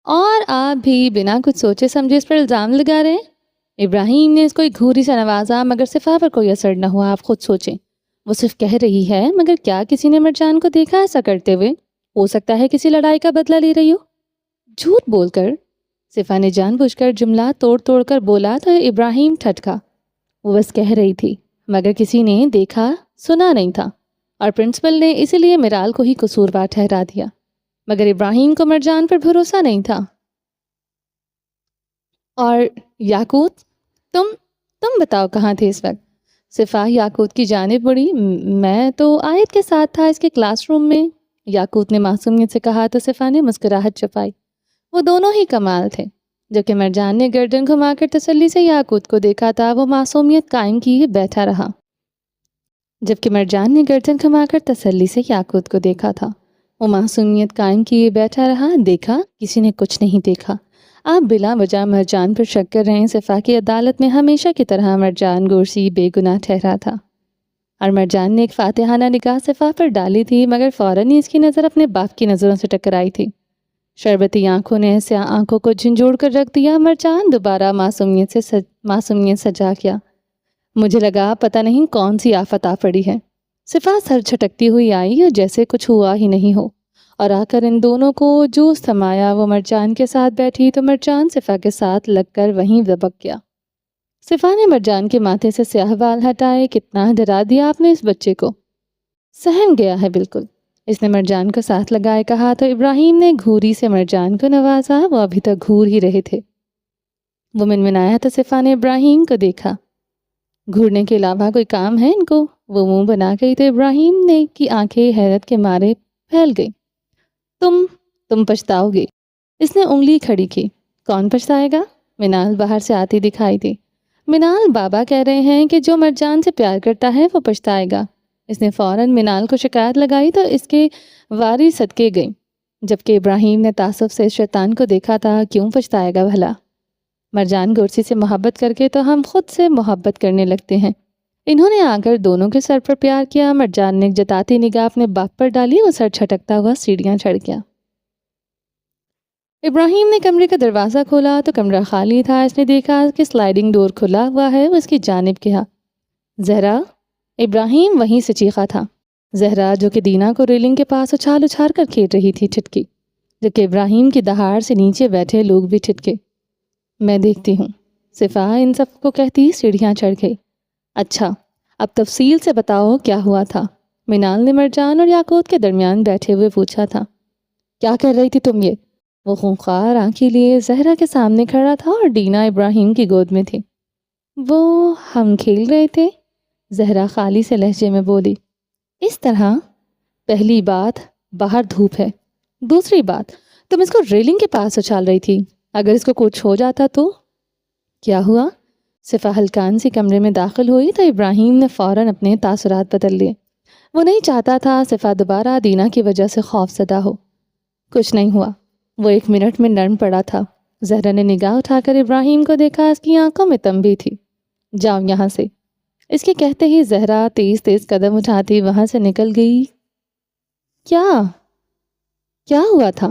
اور آپ بھی بنا کچھ سوچے سمجھے اس پر الزام لگا رہے ہیں۔ ابراہیم نے اس کو ایک گھوری سے نوازا، مگر صفا پر کوئی اثر نہ ہوا۔ آپ خود سوچیں، وہ صرف کہہ رہی ہے، مگر کیا کسی نے مرجان کو دیکھا ایسا کرتے ہوئے؟ ہو سکتا ہے کسی لڑائی کا بدلہ لے رہی ہو۔ جھوٹ بول کر، صفا نے جان بوجھ کر جملہ توڑ توڑ کر بولا تو ابراہیم ٹھٹکا۔ وہ بس کہہ رہی تھی، مگر کسی نے دیکھا سنا نہیں تھا، اور پرنسپل نے اسی لیے میرال کو ہی قصوروار ٹھہرا دیا، مگر ابراہیم کو مرجان پر بھروسہ نہیں تھا۔ اور یاقوت، تم بتاؤ کہاں تھے اس وقت؟ صفا یاقوت کی جانب بڑھی۔ میں تو آیت کے ساتھ تھا، اس کے کلاس روم میں، یاقوت نے معصومیت سے کہا تو صفا نے مسکراہٹ چھپائی۔ وہ دونوں ہی کمال تھے۔ جبکہ مرجان نے گردن گھما کر تسلی سے یاقوت کو دیکھا تھا، وہ معصومیت قائم کیے بیٹھا رہا۔ دیکھا کسی نے کچھ نہیں دیکھا۔ آپ بلا وجہ مرجان پر شک کر رہے ہیں۔ صفا کی عدالت میں ہمیشہ کی طرح مرجان گورسی بے گناہ ٹھہرا تھا، اور مرجان نے ایک فاتحانہ نگاہ صفا پر ڈالی تھی، مگر فوراً ہی اس کی نظر اپنے باپ کی نظروں سے ٹکرائی تھی۔ شربتی آنکھوں نے سیاہ آنکھوں کو جھنجھوڑ کر رکھ دیا۔ مرجان دوبارہ معصومیت سجا کیا۔ مجھے لگا پتہ نہیں کون سی آفت آ پڑی ہے۔ صفا سر جھٹکتی ہوئی آئی اور جیسے کچھ ہوا ہی نہیں ہو، اور آ کر ان دونوں کو جوس تھمایا۔ وہ مرجان کے ساتھ بیٹھی تو مرجان صفا کے ساتھ لگ کر وہیں دبک گیا۔ صفا نے مرجان کے ماتھے سے سیاہ بال ہٹائے۔ کتنا ڈرا دیا آپ نے اس بچے کو، سہم گیا ہے بالکل، اس نے مرجان کو ساتھ لگائے کہا تو ابراہیم نے گھوری سے مرجان کو نوازا۔ وہ ابھی تک گھور ہی رہے تھے۔ وہ منمنایا تو صفا نے ابراہیم کو دیکھا۔ گھورنے کے علاوہ کوئی کام ہے ان کو؟ وہ منہ بنا گئی تو ابراہیم نے کی آنکھیں حیرت کے مارے پھیل گئی۔ تم پچھتاؤ گے، اس نے انگلی کھڑی کی۔ کون پچھتائے گا؟ منال باہر سے آتی دکھائی دی۔ منال، بابا کہہ رہے ہیں کہ جو مرجان سے پیار کرتا ہے وہ پچھتائے گا۔ اس نے فوراً منال کو شکایت لگائی تو اس کے واری صدقے گئی، جبکہ ابراہیم نے تعصب سے شیطان کو دیکھا تھا۔ کیوں پچھتائے گا بھلا؟ مرجان گورسی سے محبت کر کے تو ہم خود سے محبت کرنے لگتے ہیں۔ انہوں نے آ کر دونوں کے سر پر پیار کیا۔ مرجان نے جتاتی نگاہ اپنے باپ پر ڈالی۔ وہ سر چھٹکتا ہوا سیڑھیاں چڑھ گیا۔ ابراہیم نے کمرے کا دروازہ کھولا تو کمرہ خالی تھا۔ اس نے دیکھا کہ سلائیڈنگ ڈور کھلا ہوا ہے۔ وہ اس کی جانب گیا۔ زہرا! ابراہیم وہیں سے چیخا تھا۔ زہرا، جو کہ دینا کو ریلنگ کے پاس اچھال اچھال کر کھیل رہی تھی، ٹھٹکی، جبکہ ابراہیم کی دہاڑ سے نیچے بیٹھے لوگ بھی ٹھٹکے۔ میں دیکھتی ہوں، صفا ان سب کو کہتی سیڑھیاں چڑھ گئی۔ اچھا، اب تفصیل سے بتاؤ کیا ہوا تھا؟ منال نے مرجان اور یاقوت کے درمیان بیٹھے ہوئے پوچھا تھا۔ کیا کر رہی تھی تم یہ؟ وہ خونخوار آنکھیں لیے زہرا کے سامنے کھڑا تھا اور ڈینا ابراہیم کی گود میں تھی۔ ہم کھیل رہے تھے، زہرا خالی سے لہجے میں بولی۔ اس طرح؟ پہلی بات، باہر دھوپ ہے۔ دوسری بات، تم اس کو ریلنگ کے پاس اچھال رہی تھی۔ اگر اس کو کچھ ہو جاتا تو؟ کیا ہوا؟ صفا ہلکان سی کمرے میں داخل ہوئی تو ابراہیم نے فوراً اپنے تاثرات بدل لیے۔ وہ نہیں چاہتا تھا صفا دوبارہ دینا کی وجہ سے خوف زدہ ہو۔ کچھ نہیں ہوا، وہ 1 منٹ میں نرم پڑا تھا۔ زہرا نے نگاہ اٹھا کر ابراہیم کو دیکھا۔ اس کی آنکھوں میں تنبیہ تھی۔ جاؤ یہاں سے، اس کے کہتے ہی زہرا تیز تیز قدم اٹھاتی وہاں سے نکل گئی۔ کیا ہوا تھا؟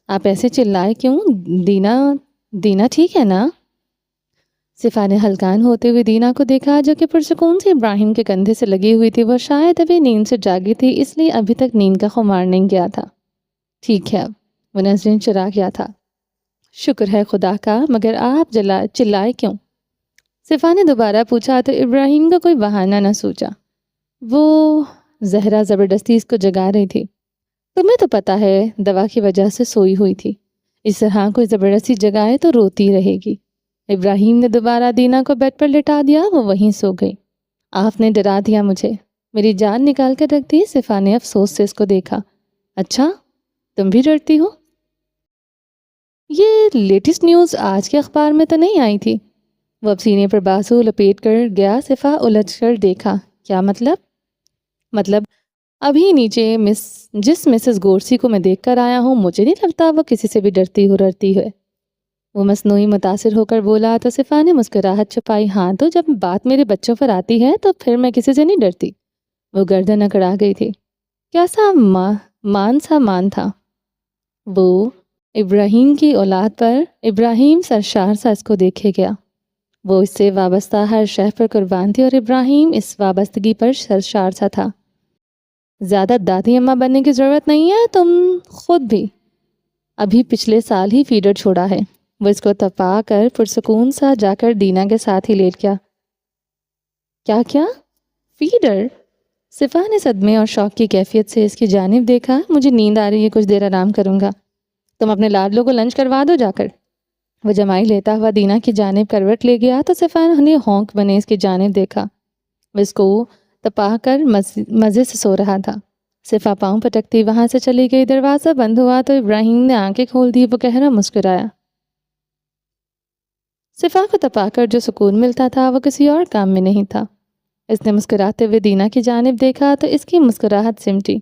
آپ ایسے چلائے کیوں؟ دینا ٹھیک ہے نا؟ صفا نے ہلکان ہوتے ہوئے دینا کو دیکھا، جو کہ پرسکون سے ابراہیم کے کندھے سے لگی ہوئی تھی۔ وہ شاید ابھی نیند سے جاگی تھی، اس لیے ابھی تک نیند کا خمار نہیں گیا تھا۔ ٹھیک ہے اب، وہ نظریں چرا گیا تھا۔ شکر ہے خدا کا، مگر آپ چلائے کیوں؟ صفا نے دوبارہ پوچھا تو ابراہیم کا کوئی بہانہ نہ سوچا۔ زہرا زبردستی اس کو جگا رہی تھی۔ تمہیں تو پتا ہے دوا کی وجہ سے سوئی ہوئی تھی، اس طرح کوئی زبردستی جگائے تو روتی رہے گی۔ ابراہیم نے دوبارہ دینا کو بیڈ پر لٹا دیا۔ وہ وہیں سو گئی۔ آپ نے ڈرا دیا مجھے، میری جان نکال کر رکھ دی۔ صفا نے افسوس سے اس کو دیکھا۔ اچھا، تم بھی ڈرتی ہو؟ یہ لیٹسٹ نیوز آج کے اخبار میں تو نہیں آئی تھی؟ وہ اب سینے پر بازو لپیٹ کر گیا۔ صفا الجھ کر دیکھا۔ کیا مطلب ابھی نیچے جس مسز گورسی کو میں دیکھ کر آیا ہوں، مجھے نہیں لگتا وہ کسی سے بھی ڈرتی ہے۔ وہ مصنوعی متاثر ہو کر بولا تو صفا نے مسکراہٹ چھپائی۔ ہاں تو جب بات میرے بچوں پر آتی ہے تو پھر میں کسی سے نہیں ڈرتی۔ وہ گردن اکڑا گئی تھی۔ کیسا مان تھا وہ ابراہیم کی اولاد پر؟ ابراہیم سرشار سا اس کو دیکھے گیا۔ وہ اس سے وابستہ ہر شے پر قربان تھی اور ابراہیم اس وابستگی پر سرشار سا تھا۔ زیادہ دادی اماں بننے کی ضرورت نہیں ہے، تم خود بھی ابھی پچھلے سال ہی فیڈر چھوڑا ہے۔ وہ اس کو تپا کر پرسکون سا جا کر دینا کے ساتھ ہی لیٹ گیا۔ کیا فیڈر؟ صفا نے صدمے اور شوق کی کیفیت سے اس کی جانب دیکھا۔ مجھے نیند آ رہی ہے، کچھ دیر آرام کروں گا۔ تم اپنے لاڈلوں کو لنچ کروا دو جا کر۔ وہ جمائی لیتا ہوا دینا کی جانب کروٹ لے گیا تو صفا نے ہونک بنے اس کی جانب دیکھا۔ وہ اس کو تپا کر مزے سے سو رہا تھا۔ صفا پاؤں پٹکتی وہاں سے چلی گئی۔ دروازہ بند ہوا تو ابراہیم نے آنکھیں کھول دی۔ وہ گہرا مسکرایا۔ صفا کو تپا کر جو سکون ملتا تھا وہ کسی اور کام میں نہیں تھا۔ اس نے مسکراتے ہوئے دینا کی جانب دیکھا تو اس کی مسکراہٹ سمٹی۔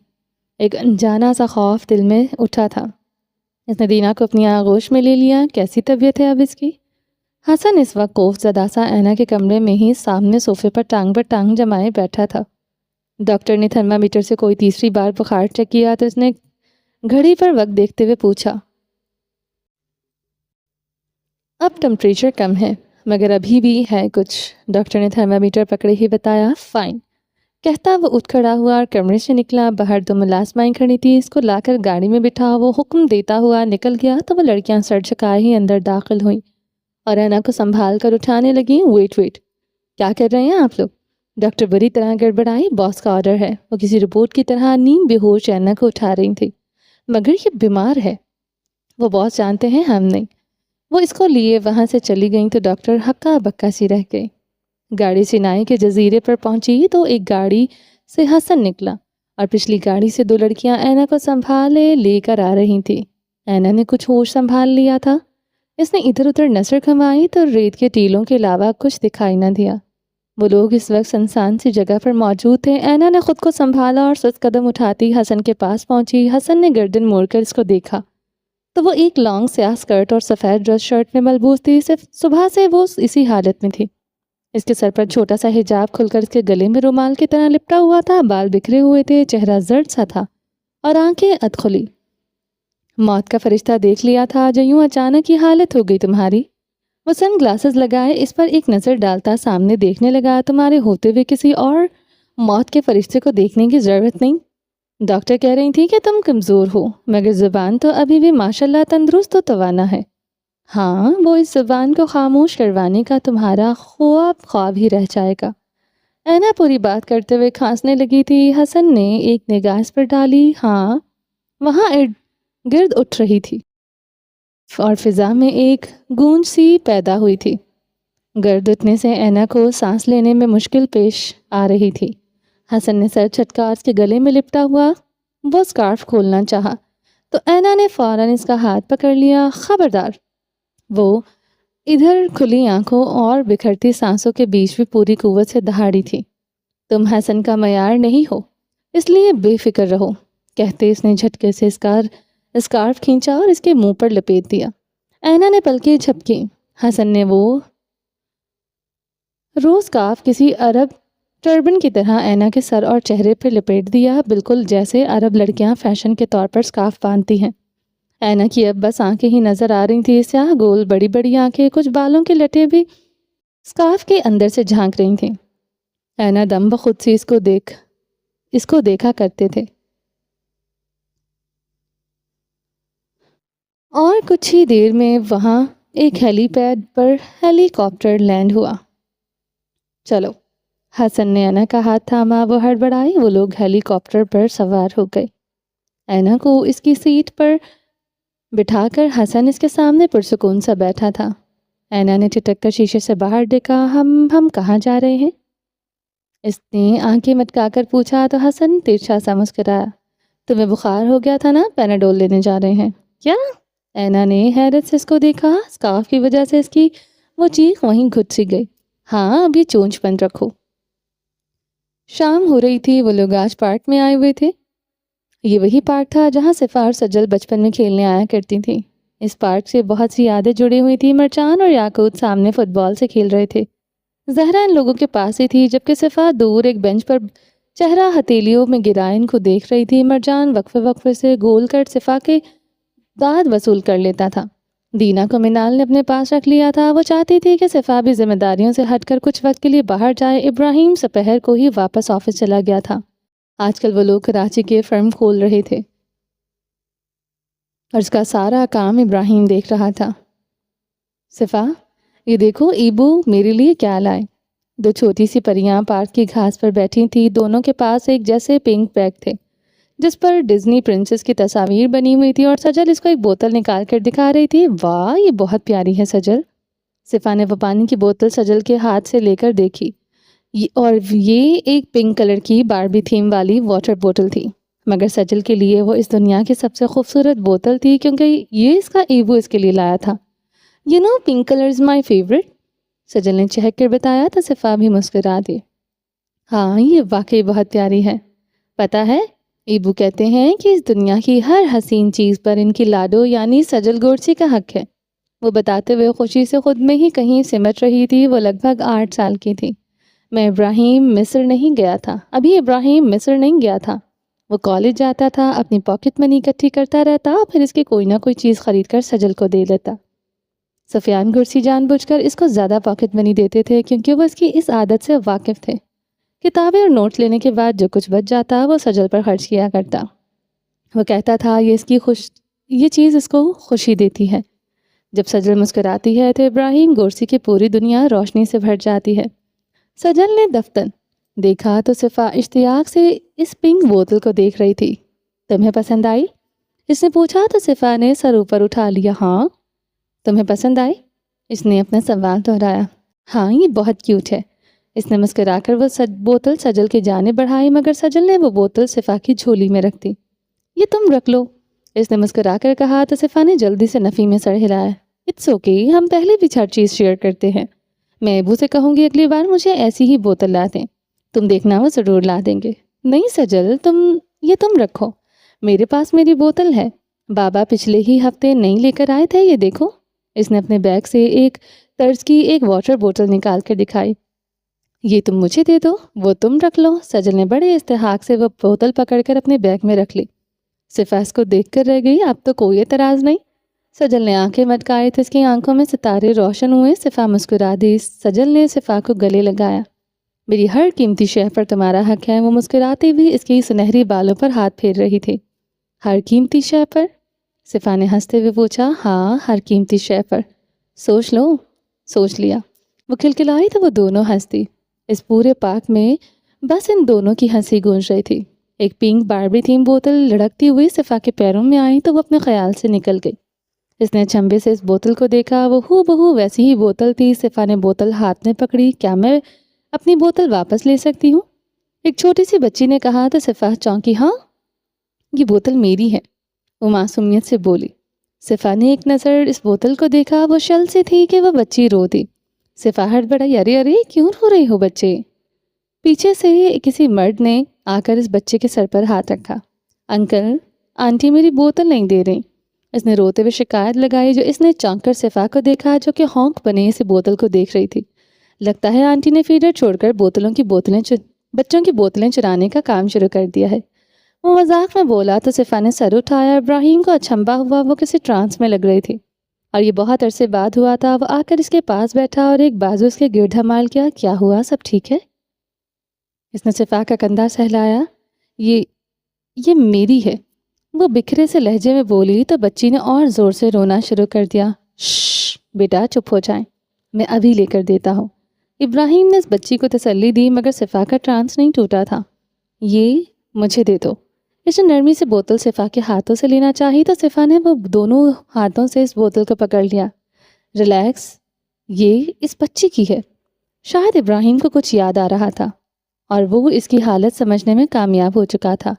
ایک انجانا سا خوف دل میں اٹھا تھا۔ اس نے دینا کو اپنی آغوش میں لے لیا۔ کیسی طبیعت ہے اب اس کی؟ حسن اس وقت خوف زدہ سا اینا کے کمرے میں ہی سامنے صوفے پر ٹانگ جمائے بیٹھا تھا۔ ڈاکٹر نے تھرمامیٹر سے کوئی تیسری بار بخار چیک کیا تو اس نے گھڑی پر وقت دیکھتے ہوئے پوچھا۔ اب ٹمپریچر کم ہے، مگر ابھی بھی ہے کچھ۔ ڈاکٹر نے تھرمامیٹر پکڑے ہی بتایا۔ فائن، کہتا وہ اٹھ کھڑا ہوا اور کمرے سے نکلا۔ باہر دو ملازمائیں کھڑی تھی، اس کو لا کر گاڑی میں بٹھا وہ حکم دیتا ہوا نکل گیا تو وہ لڑکیاں سر جھکائے ہی اندر داخل ہوئیں اور اینا کو سنبھال کر اٹھانے لگیں۔ ویٹ ویٹ، کیا کر رہے ہیں آپ لوگ؟ ڈاکٹر بری طرح گڑبڑائی۔ باس کا آرڈر ہے۔ وہ کسی رپورٹ کی طرح نیم بے ہوش اینا کو اٹھا رہی تھی۔ مگر یہ بیمار ہے، وہ باس جانتے ہیں، ہم نہیں۔ وہ اس کو لیے وہاں سے چلی گئیں تو ڈاکٹر ہکا بکا سی رہ گئی۔ گاڑی سینائی کے جزیرے پر پہنچی تو ایک گاڑی سے حسن نکلا اور پچھلی گاڑی سے دو لڑکیاں اینا کو سنبھالے لے کر آ رہی تھی۔ اینا نے کچھ ہوش سنبھال لیا تھا۔ اس نے ادھر ادھر نظر گھمائی تو ریت کے ٹیلوں کے علاوہ کچھ دکھائی نہ دیا۔ وہ لوگ اس وقت سنسان سی جگہ پر موجود تھے۔ اینا نے خود کو سنبھالا اور سست قدم اٹھاتی حسن کے پاس پہنچی۔ حسن نے گردن موڑ کر اس کو دیکھا تو وہ ایک لانگ سیاہ اسکرٹ اور سفید ڈریس شرٹ میں ملبوس تھی۔ صرف صبح سے وہ اسی حالت میں تھی۔ اس کے سر پر چھوٹا سا حجاب کھل کر اس کے گلے میں رومال کی طرح لپٹا ہوا تھا، بال بکھرے ہوئے تھے، چہرہ زرد سا تھا اور آنکھیں ادخلی۔ موت کا فرشتہ دیکھ لیا تھا جو یوں اچانک یہ حالت ہو گئی تمہاری؟ وہ سن گلاسز لگائے اس پر ایک نظر ڈالتا سامنے دیکھنے لگا۔ تمہارے ہوتے ہوئے کسی اور موت کے فرشتے کو دیکھنے کی ضرورت نہیں۔ ڈاکٹر کہہ رہی تھی کہ تم کمزور ہو، مگر زبان تو ابھی بھی ماشاءاللہ تندرست و توانا ہے۔ ہاں، وہ اس زبان کو خاموش کروانے کا تمہارا خواب ہی رہ جائے گا۔ اینا پوری بات کرتے ہوئے کھانسنے لگی تھی۔ حسن نے ایک نگاہ اس پر ڈالی۔ ہاں، وہاں گرد اٹھ رہی تھی اور فضا میں ایک گونج سی پیدا ہوئی تھی۔ گرد اٹھنے سے اینا کو سانس لینے میں مشکل پیش آ رہی تھی۔ حسن نے سر جھٹکا اس کے گلے میں لپٹا ہوا وہ سکارف کھولنا چاہا تو اینا نے فوراً اس کا ہاتھ پکڑ لیا۔ خبردار! وہ ادھر کھلی آنکھوں اور بکھرتی سانسوں کے بیچ بھی پوری قوت سے دہاڑی تھی۔ تم حسن کا معیار نہیں ہو، اس لیے بے فکر رہو، کہتے اس نے جھٹکے سے اسکارف کھینچا اور اس کے منہ پر لپیٹ دیا۔ اینا نے پلکیں جھپکی۔ حسن نے وہ روز سکارف کسی عرب ٹربن کی طرح اینا کے سر اور چہرے پر لپیٹ دیا، بالکل جیسے عرب لڑکیاں فیشن کے طور پر سکارف باندھتی ہیں۔ اینا کی اب بس آنکھیں ہی نظر آ رہی تھی، سیاہ گول بڑی بڑی آنکھیں، کچھ بالوں کے لٹے بھی سکارف کے اندر سے جھانک رہی تھیں۔ اینا دم بخود سی اس کو دیکھا کرتے تھے۔ اور کچھ ہی دیر میں وہاں ایک ہیلی پیڈ پر ہیلی کاپٹر لینڈ ہوا۔ چلو، حسن نے اینا کا ہاتھ تھاما، وہ ہڑبڑائی۔ وہ لوگ ہیلی کاپٹر پر سوار ہو گئے۔ اینا کو اس کی سیٹ پر بٹھا کر حسن اس کے سامنے پرسکون سا بیٹھا تھا۔ اینا نے ٹھٹک کر شیشے سے باہر دیکھا۔ ہم کہاں جا رہے ہیں؟ اس نے آنکھیں مٹکا کر پوچھا تو حسن ترچھا سا مسکرایا۔ تمہیں بخار ہو گیا تھا نا، پیناڈول لینے جا رہے ہیں۔ کیا؟ اینا نے حیرت سے اس کو دیکھا۔ سکارف کی وجہ سے اس کی وہ چیخ وہیں گھٹ سی گئی۔ ہاں، ابھی چونچ بند رکھو۔ شام ہو رہی تھی۔ وہ لوگ آج پارک میں آئے ہوئے تھے۔ یہ وہی پارک تھا جہاں صفا اور سجل بچپن میں کھیلنے آیا کرتی تھیں۔ اس پارک سے بہت سی یادیں جڑی ہوئی تھی۔ مرجان اور یاقوت سامنے فٹ بال سے کھیل رہے تھے۔ زہرا ان لوگوں کے پاس ہی تھی، جبکہ صفا دور ایک بینچ پر چہرہ ہتھیلیوں میں گرائے ان کو دیکھ رہی تھی۔ مرجان وقفے سے گول کر صفا کے داد وصول کر لیتا تھا۔ دینا کو منال نے اپنے پاس رکھ لیا تھا۔ وہ چاہتی تھی کہ صفا بھی ذمہ داریوں سے ہٹ کر کچھ وقت کے لیے باہر جائے۔ ابراہیم سپہر کو ہی واپس آفس چلا گیا تھا۔ آج کل وہ لوگ کراچی کے فرم کھول رہے تھے اور اس کا سارا کام ابراہیم دیکھ رہا تھا۔ صفا، یہ دیکھو ایبو میرے لیے کیا لائے۔ دو چھوٹی سی پریاں پارک کی گھاس پر بیٹھی تھی۔ دونوں کے پاس ایک جیسے پنک بیگ تھے جس پر ڈزنی پرنسس کی تصاویر بنی ہوئی تھی، اور سجل اس کو ایک بوتل نکال کر دکھا رہی تھی۔ واہ، یہ بہت پیاری ہے سجل۔ صفا نے وہ پانی کی بوتل سجل کے ہاتھ سے لے کر دیکھی، اور یہ ایک پنک کلر کی باربی تھیم والی واٹر بوتل تھی، مگر سجل کے لیے وہ اس دنیا کی سب سے خوبصورت بوتل تھی، کیونکہ یہ اس کا ایبو اس کے لیے لایا تھا۔ Pink colour is my favourite, Sajal نے چہک کر بتایا تو صفا بھی مسکرا دی۔ ہاں، یہ واقعی بہت پیاری ہے۔ پتہ ہے، ایبو کہتے ہیں کہ اس دنیا کی ہر حسین چیز پر ان کی لاڈو یعنی سجل گورسی کا حق ہے۔ وہ بتاتے ہوئے خوشی سے خود میں ہی کہیں سمٹ رہی تھی۔ وہ لگ بھگ 8 سال کی تھی۔ ابراہیم مصر نہیں گیا تھا۔ وہ کالج جاتا تھا، اپنی پاکٹ منی اکٹھی کرتا رہتا، پھر اس کی کوئی نہ کوئی چیز خرید کر سجل کو دے لیتا۔ سفیان گرسی جان بوجھ کر اس کو زیادہ پاکٹ منی دیتے تھے کیونکہ وہ اس کی اس عادت سے واقف تھے۔ کتابیں اور نوٹ لینے کے بعد جو کچھ بچ جاتا وہ سجل پر خرچ کیا کرتا۔ وہ کہتا تھا یہ چیز اس کو خوشی دیتی ہے۔ جب سجل مسکراتی ہے تو ابراہیم گورسی کی پوری دنیا روشنی سے بھر جاتی ہے۔ سجل نے دفتر دیکھا تو صفا اشتیاق سے اس پنک بوتل کو دیکھ رہی تھی۔ تمہیں پسند آئی؟ اس نے پوچھا تو صفا نے سر اوپر اٹھا لیا۔ ہاں۔ تمہیں پسند آئی؟ اس نے اپنا سوال دہرایا۔ ہاں، یہ بہت کیوٹ ہے۔ اس نے مسکرا کر وہ بوتل سجل کی جانب بڑھائی، مگر سجل نے وہ بوتل صفا کی جھولی میں رکھ دی۔ یہ تم رکھ لو، اس نے مسکرا کر کہا تو صفا نے جلدی سے نفی میں سر ہلایا۔ اٹس اوکے، ہم پہلے بھی ہر چیز شیئر کرتے ہیں۔ میں ابو سے کہوں گی اگلی بار مجھے ایسی ہی بوتل لا دیں۔ تم دیکھنا وہ ضرور لا دیں گے۔ نہیں سجل، تم رکھو، میرے پاس میری بوتل ہے۔ بابا پچھلے ہی ہفتے نئی لے کر آئے تھے، یہ دیکھو۔ اس نے اپنے بیگ سے ایک طرز کی ایک واٹر بوتل نکال کر دکھائی۔ یہ تم مجھے دے دو، وہ تم رکھ لو۔ سجل نے بڑے استحقاق سے وہ بوتل پکڑ کر اپنے بیگ میں رکھ لی۔ صفا اس کو دیکھ کر رہ گئی۔ اب تو کوئی اعتراض نہیں۔ سجل نے آنکھیں مٹکائے تو اس کی آنکھوں میں ستارے روشن ہوئے۔ صفا مسکرا دی۔ سجل نے صفا کو گلے لگایا۔ میری ہر قیمتی شے پر تمہارا حق ہے۔ وہ مسکراتی ہوئی اس کی سنہری بالوں پر ہاتھ پھیر رہی تھی۔ ہر قیمتی شے پر؟ صفا نے ہنستے ہوئے پوچھا۔ ہاں، ہر قیمتی شے پر۔ سوچ لو۔ سوچ لیا۔ وہ کھلکھلائی تو وہ دونوں ہنس دی۔ اس پورے پارک میں بس ان دونوں کی ہنسی گونج رہی تھی۔ ایک پنک باربی تھیم بوتل لڑکتی ہوئی صفا کے پیروں میں آئی تو وہ اپنے خیال سے نکل گئی۔ اس نے چمبے سے اس بوتل کو دیکھا، وہ ہو بہو ویسی ہی بوتل تھی۔ صفا نے بوتل ہاتھ میں پکڑی۔ کیا میں اپنی بوتل واپس لے سکتی ہوں؟ ایک چھوٹی سی بچی نے کہا تو صفا چونکی۔ ہاں، یہ بوتل میری ہے، وہ معصومیت سے بولی۔ صفا نے ایک نظر اس بوتل کو دیکھا، وہ شل سے تھی کہ وہ بچی رو دی۔ صفا ہڑبڑائی۔ ارے ارے، کیوں رو رہی ہو بچے؟ پیچھے سے کسی مرد نے آ کر اس بچے کے سر پر ہاتھ رکھا۔ انکل، آنٹی میری بوتل نہیں دے رہی، اس نے روتے ہوئے شکایت لگائی۔ جو اس نے چونک کر صفا کو دیکھا جو کہ ہونک بنے اس بوتل کو دیکھ رہی تھی۔ لگتا ہے آنٹی نے فیڈر چھوڑ کر بچوں کی بوتلیں چرانے کا کام شروع کر دیا ہے، وہ مذاق میں بولا تو صفا نے سر اٹھایا۔ ابراہیم کو اچھمبا ہوا، وہ کسی ٹرانس میں لگ رہی تھی اور یہ بہت عرصے بعد ہوا تھا۔ وہ آ کر اس کے پاس بیٹھا اور ایک بازو اس کے گرد حمال کیا۔ کیا ہوا، سب ٹھیک ہے؟ اس نے صفا کا کندھا سہلایا۔ یہ میری ہے، وہ بکھرے سے لہجے میں بولی تو بچی نے اور زور سے رونا شروع کر دیا۔ شش بیٹا، چپ ہو جائیں، میں ابھی لے کر دیتا ہوں۔ ابراہیم نے اس بچی کو تسلی دی، مگر صفا کا ٹرانس نہیں ٹوٹا تھا۔ یہ مجھے دے دو۔ اس نے نرمی سے بوتل صفا کے ہاتھوں سے لینا چاہی تو صفا نے وہ دونوں ہاتھوں سے اس بوتل کو پکڑ لیا۔ ریلیکس، یہ اس بچی کی ہے۔ شاید ابراہیم کو کچھ یاد آ رہا تھا اور وہ اس کی حالت سمجھنے میں کامیاب ہو چکا تھا۔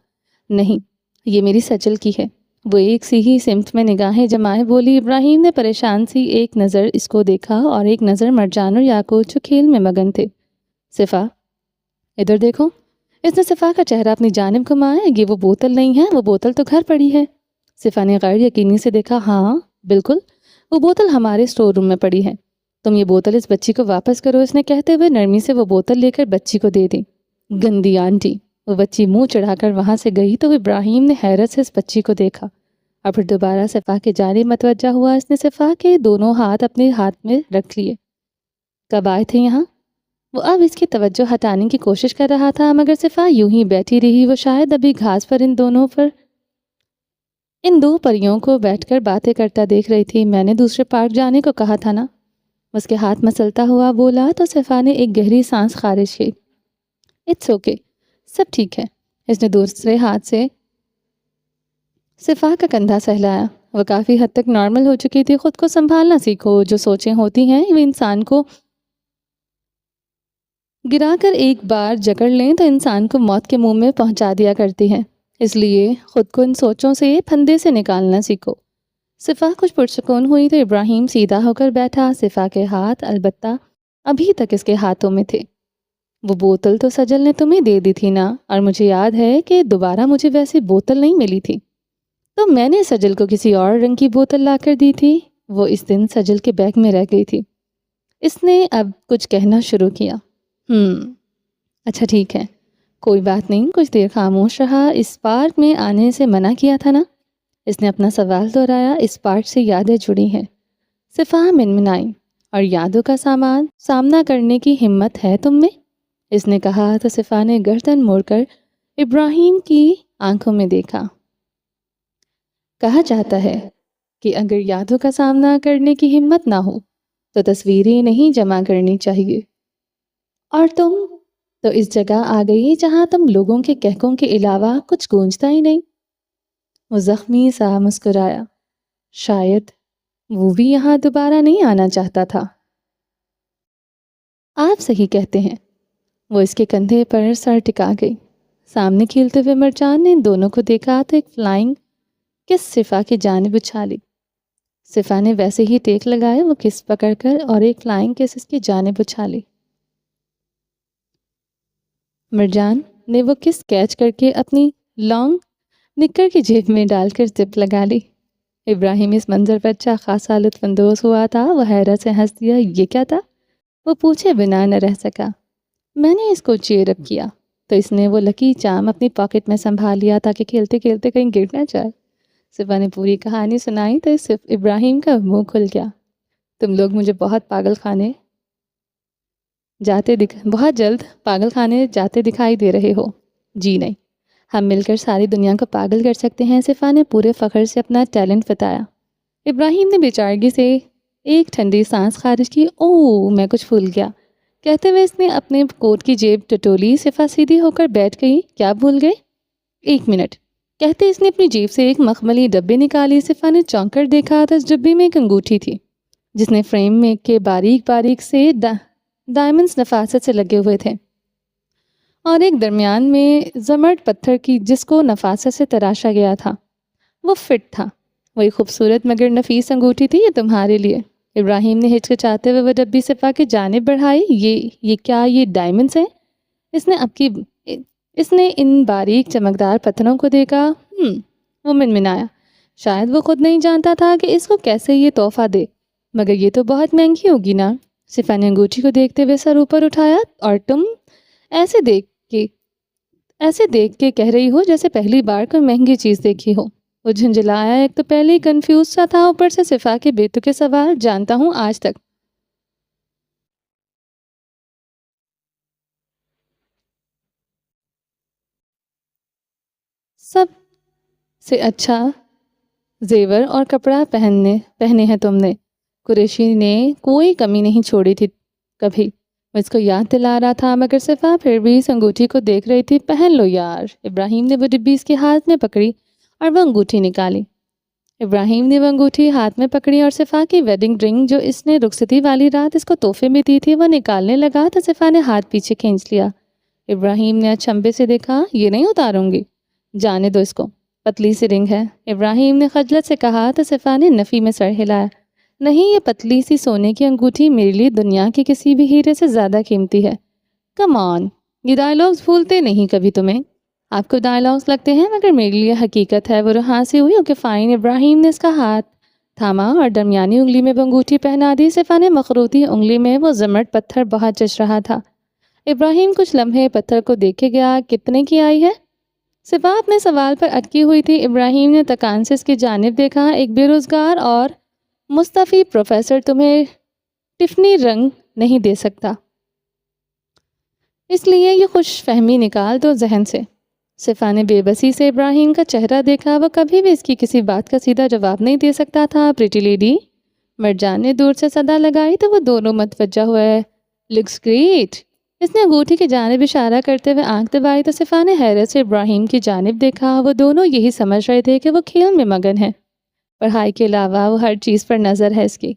نہیں، یہ میری سجل کی ہے۔ وہ ایک سی ہی سمت میں نگاہیں جمائے بولی۔ ابراہیم نے پریشان سی ایک نظر اس کو دیکھا اور ایک نظر مرجان اور یاقوت جو کھیل میں مگن تھے۔ صفا، ادھر دیکھو۔ اس نے صفا کا چہرہ اپنی جانب گھمایا۔ یہ وہ بوتل نہیں ہے، وہ بوتل تو گھر پڑی ہے۔ صفا نے غیر یقینی سے دیکھا۔ ہاں بالکل، وہ بوتل ہمارے اسٹور روم میں پڑی ہے۔ تم یہ بوتل اس بچی کو واپس کرو، اس نے کہتے ہوئے نرمی سے وہ بوتل لے کر بچی کو دے دی۔ گندی آنٹی۔ وہ بچی منہ چڑھا کر وہاں سے گئی تو ابراہیم نے حیرت سے اس بچی کو دیکھا اور پھر دوبارہ صفا کے جانب متوجہ ہوا۔ اس نے صفا کے دونوں ہاتھ اپنے ہاتھ میں رکھ لیے۔ کب آئے تھے یہاں؟ وہ اب اس کی توجہ ہٹانے کی کوشش کر رہا تھا، مگر صفا یوں ہی بیٹھی رہی۔ وہ شاید ابھی گھاس پر ان دو پریوں کو بیٹھ کر باتیں کرتا دیکھ رہی تھی۔ میں نے دوسرے پارک جانے کو کہا تھا نا، اس کے ہاتھ مسلتا ہوا بولا تو صفا نے ایک گہری سانس خارج کی۔ اٹس اوکے، سب ٹھیک ہے۔ اس نے دوسرے ہاتھ سے صفا کا کندھا سہلایا۔ وہ کافی حد تک نارمل ہو چکی تھی۔ خود کو سنبھالنا سیکھو، جو سوچیں ہوتی ہیں وہ انسان کو گرا کر ایک بار جکڑ لیں تو انسان کو موت کے منہ میں پہنچا دیا کرتی ہیں، اس لیے خود کو ان سوچوں سے پھندے سے نکالنا سیکھو۔ صفا کچھ پرسکون ہوئی تو ابراہیم سیدھا ہو کر بیٹھا۔ صفا کے ہاتھ البتہ ابھی تک اس کے ہاتھوں میں تھے۔ وہ بوتل تو سجل نے تمہیں دے دی تھی نا، اور مجھے یاد ہے کہ دوبارہ مجھے ویسی بوتل نہیں ملی تھی، تو میں نے سجل کو کسی اور رنگ کی بوتل لا کر دی تھی۔ وہ اس دن سجل کے بیگ میں رہ گئی تھی۔ اس نے اب کچھ کہنا شروع کیا۔ اچھا ٹھیک ہے، کوئی بات نہیں، کچھ دیر خاموش رہا۔ اس پارک میں آنے سے منع کیا تھا نا؟ اس نے اپنا سوال دہرایا۔ اس پارک سے یادیں جڑی ہیں، صفا منمنائی، اور یادوں کا سامنا کرنے کی ہمت ہے تم میں؟ اس نے کہا تو صفا نے گردن موڑ کر ابراہیم کی آنکھوں میں دیکھا۔ کہا جاتا ہے کہ اگر یادوں کا سامنا کرنے کی ہمت نہ ہو تو تصویریں نہیں جمع کرنی چاہیے، اور تم تو اس جگہ آ گئی جہاں تم لوگوں کے کہکوں کے علاوہ کچھ گونجتا ہی نہیں۔ وہ زخمی سا مسکرایا۔ شاید وہ بھی یہاں دوبارہ نہیں آنا چاہتا تھا۔ آپ صحیح کہتے ہیں۔ وہ اس کے کندھے پر سر ٹکا گئی۔ سامنے کھیلتے ہوئے مرجان نے ان دونوں کو دیکھا تو ایک فلائنگ کس صفا کی جانب اچھالی۔ صفا نے ویسے ہی ٹیک لگائے، وہ کس پکڑ کر اور ایک فلائنگ کس اس کی جانب اچھالی۔ مرجان نے وہ کس کیچ کر کے اپنی لانگ نکر کی جیب میں ڈال کر زپ لگا لی۔ ابراہیم اس منظر پر اچھا خاصا لطف اندوز ہوا تھا۔ وہ حیرت سے ہنس دیا۔ یہ کیا تھا؟ وہ پوچھے بنا نہ رہ سکا۔ میں نے اس کو چیئر اپ کیا تو اس نے وہ لکی چام اپنی پاکٹ میں سنبھال لیا تاکہ کھیلتے کھیلتے کہیں گر نہ جائے۔ صفا نے پوری کہانی سنائی تو صرف ابراہیم کا منہ کھل گیا۔ تم لوگ مجھے بہت جلد پاگل خانے جاتے دکھائی دے رہے ہو۔ جی نہیں، ہم مل کر ساری دنیا کو پاگل کر سکتے ہیں۔ صفا نے پورے فخر سے اپنا ٹیلنٹ بتایا۔ ابراہیم نے بیچارگی سے ایک ٹھنڈی سانس خارج کی۔ اوہ، میں کچھ بھول گیا، کہتے ہوئے اس نے اپنے کوٹ کی جیب ٹٹولی۔ صفا سیدھی ہو کر بیٹھ گئی۔ کیا بھول گئے؟ ایک منٹ، کہتے اس نے اپنی جیب سے ایک مخملی ڈبی نکالی۔ صفا نے چونک کر دیکھا تو اس ڈبی میں ایک انگوٹھی تھی جس نے فریم میں کے باریک باریک سے ڈائمنڈز نفاست سے لگے ہوئے تھے، اور ایک درمیان میں زمرد پتھر کی جس کو نفاست سے تراشا گیا تھا۔ وہ فٹ تھا۔ وہی خوبصورت مگر نفیس انگوٹھی تھی۔ یہ تمہارے لیے۔ ابراہیم نے ہچکچاتے ہوئے وہ ڈبی صفا کی جانب بڑھائی۔ یہ کیا یہ ڈائمنڈز ہیں؟ اس نے ان باریک چمکدار پتھروں کو دیکھا۔ وہ منمنایا۔ شاید وہ خود نہیں جانتا تھا کہ اس کو کیسے یہ تحفہ دے، مگر یہ تو بہت مہنگی ہوگی نا۔ صفا نے انگوٹھی کو دیکھتے ہوئے سر اوپر اٹھایا۔ اور تم ایسے دیکھ کے کہہ رہی ہو جیسے پہلی بار کوئی مہنگی چیز دیکھی ہو۔ وہ جھنجھلایا۔ ایک تو پہلے ہی کنفیوز سا تھا، اوپر سے صفا کے بے تکے سوال۔ جانتا ہوں آج تک سب سے اچھا زیور اور کپڑا پہنے ہیں تم نے۔ قریشی نے کوئی کمی نہیں چھوڑی تھی کبھی۔ وہ اس کو یاد دلا رہا تھا، مگر صفا پھر بھی اس انگوٹھی کو دیکھ رہی تھی۔ پہن لو یار۔ ابراہیم نے وہ ڈبی اس کے ہاتھ میں پکڑی اور وہ انگوٹھی نکالی۔ ہاتھ میں پکڑی اور صفا کی ویڈنگ رنگ جو اس نے رخصتی والی رات اس کو تحفے میں دی تھی وہ نکالنے لگا تو صفا نے ہاتھ پیچھے کھینچ لیا۔ ابراہیم نے اچنبھے سے دیکھا۔ یہ نہیں اتاروں گی، جانے دو اس کو، پتلی سی رنگ ہے۔ ابراہیم نے خجلت سے کہا تو صفا نے نفی میں سر ہلایا۔ نہیں، یہ پتلی سی سونے کی انگوٹھی میرے لیے دنیا کے کسی بھی ہیرے سے زیادہ قیمتی ہے۔ کم آن، یہ ڈائلاگز بھولتے نہیں کبھی تمہیں؟ آپ کو ڈائلاگز لگتے ہیں مگر میرے لیے حقیقت ہے۔ وہ رہا سے ہوئی۔ Okay fine. ابراہیم نے اس کا ہاتھ تھاما اور درمیانی انگلی میں وہ انگوٹھی پہنا دی۔ صفا نے مخروطی انگلی میں وہ زمرد پتھر بہت جچ رہا تھا۔ ابراہیم کچھ لمحے پتھر کو دیکھے گیا۔ کتنے کی آئی ہے؟ صفا اپنے سوال پر اٹکی ہوئی تھی۔ ابراہیم نے تکان سے اس کی جانب دیکھا۔ ایک بے روزگار اور مستفی پروفیسر تمہیں ٹفنی رنگ نہیں دے سکتا، اس لیے یہ خوش فہمی نکال دو ذہن سے۔ صفا نے بے بسی سے ابراہیم کا چہرہ دیکھا۔ وہ کبھی بھی اس کی کسی بات کا سیدھا جواب نہیں دے سکتا تھا۔ پریٹی لیڈی، مرجان نے دور سے صدا لگائی تو وہ دونوں متوجہ ہوئے۔ Looks great. اس نے انگوٹھی کی جانب اشارہ کرتے ہوئے آنکھ دبائی تو صفا نے حیرت سے ابراہیم کی جانب دیکھا۔ وہ دونوں یہی سمجھ رہے تھے کہ وہ کھیل میں مگن ہے۔ پڑھائی کے علاوہ وہ ہر چیز پر نظر ہے اس کی۔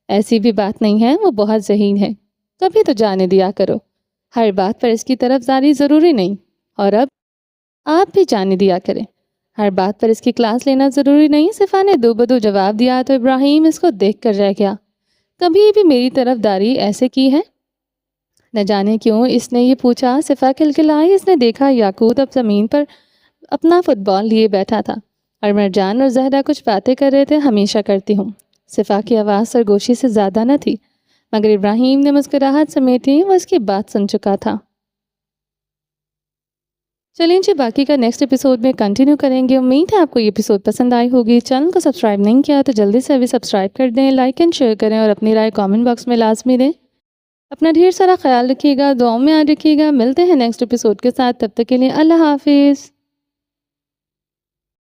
ایسی بھی بات نہیں ہے، وہ بہت ذہین ہے۔ کبھی تو جانے دیا کرو، ہر بات پر اس کی طرف داری ضروری نہیں۔ اور اب آپ بھی جانے دیا کریں، ہر بات پر اس کی کلاس لینا ضروری نہیں۔ صفا نے دو بدو جواب دیا تو ابراہیم اس کو دیکھ کر رہ گیا۔ کبھی بھی میری طرف داری ایسے کی ہے؟ نہ جانے کیوں اس نے یہ پوچھا۔ صفا کھلکھلائی۔ اس نے دیکھا یاقوت اب زمین پر اپنا فٹ بال لیے بیٹھا تھا اور مرجان اور زہرا کچھ باتیں کر رہے تھے۔ ہمیشہ کرتی ہوں۔ صفا کی آواز سرگوشی سے زیادہ نہ تھی، مگر ابراہیم نے مسکراہٹ سمیٹی۔ وہ اس کی بات سن چکا تھا۔ چلیں جی، باقی کا نیکسٹ ایپیسوڈ میں کنٹینیو کریں گے۔ امید ہے آپ کو یہ ایپیسوڈ پسند آئی ہوگی۔ چینل کو سبسکرائب نہیں کیا تو جلدی سے ابھی سبسکرائب کر دیں، لائک اینڈ شیئر کریں اور اپنی رائے کامنٹ باکس میں لازمی دیں۔ اپنا ڈھیر سارا خیال رکھیے گا، دعاؤں میں یاد رکھیے گا۔ ملتے ہیں نیکسٹ ایپیسوڈ کے ساتھ، تب تک کے لیے اللہ حافظ۔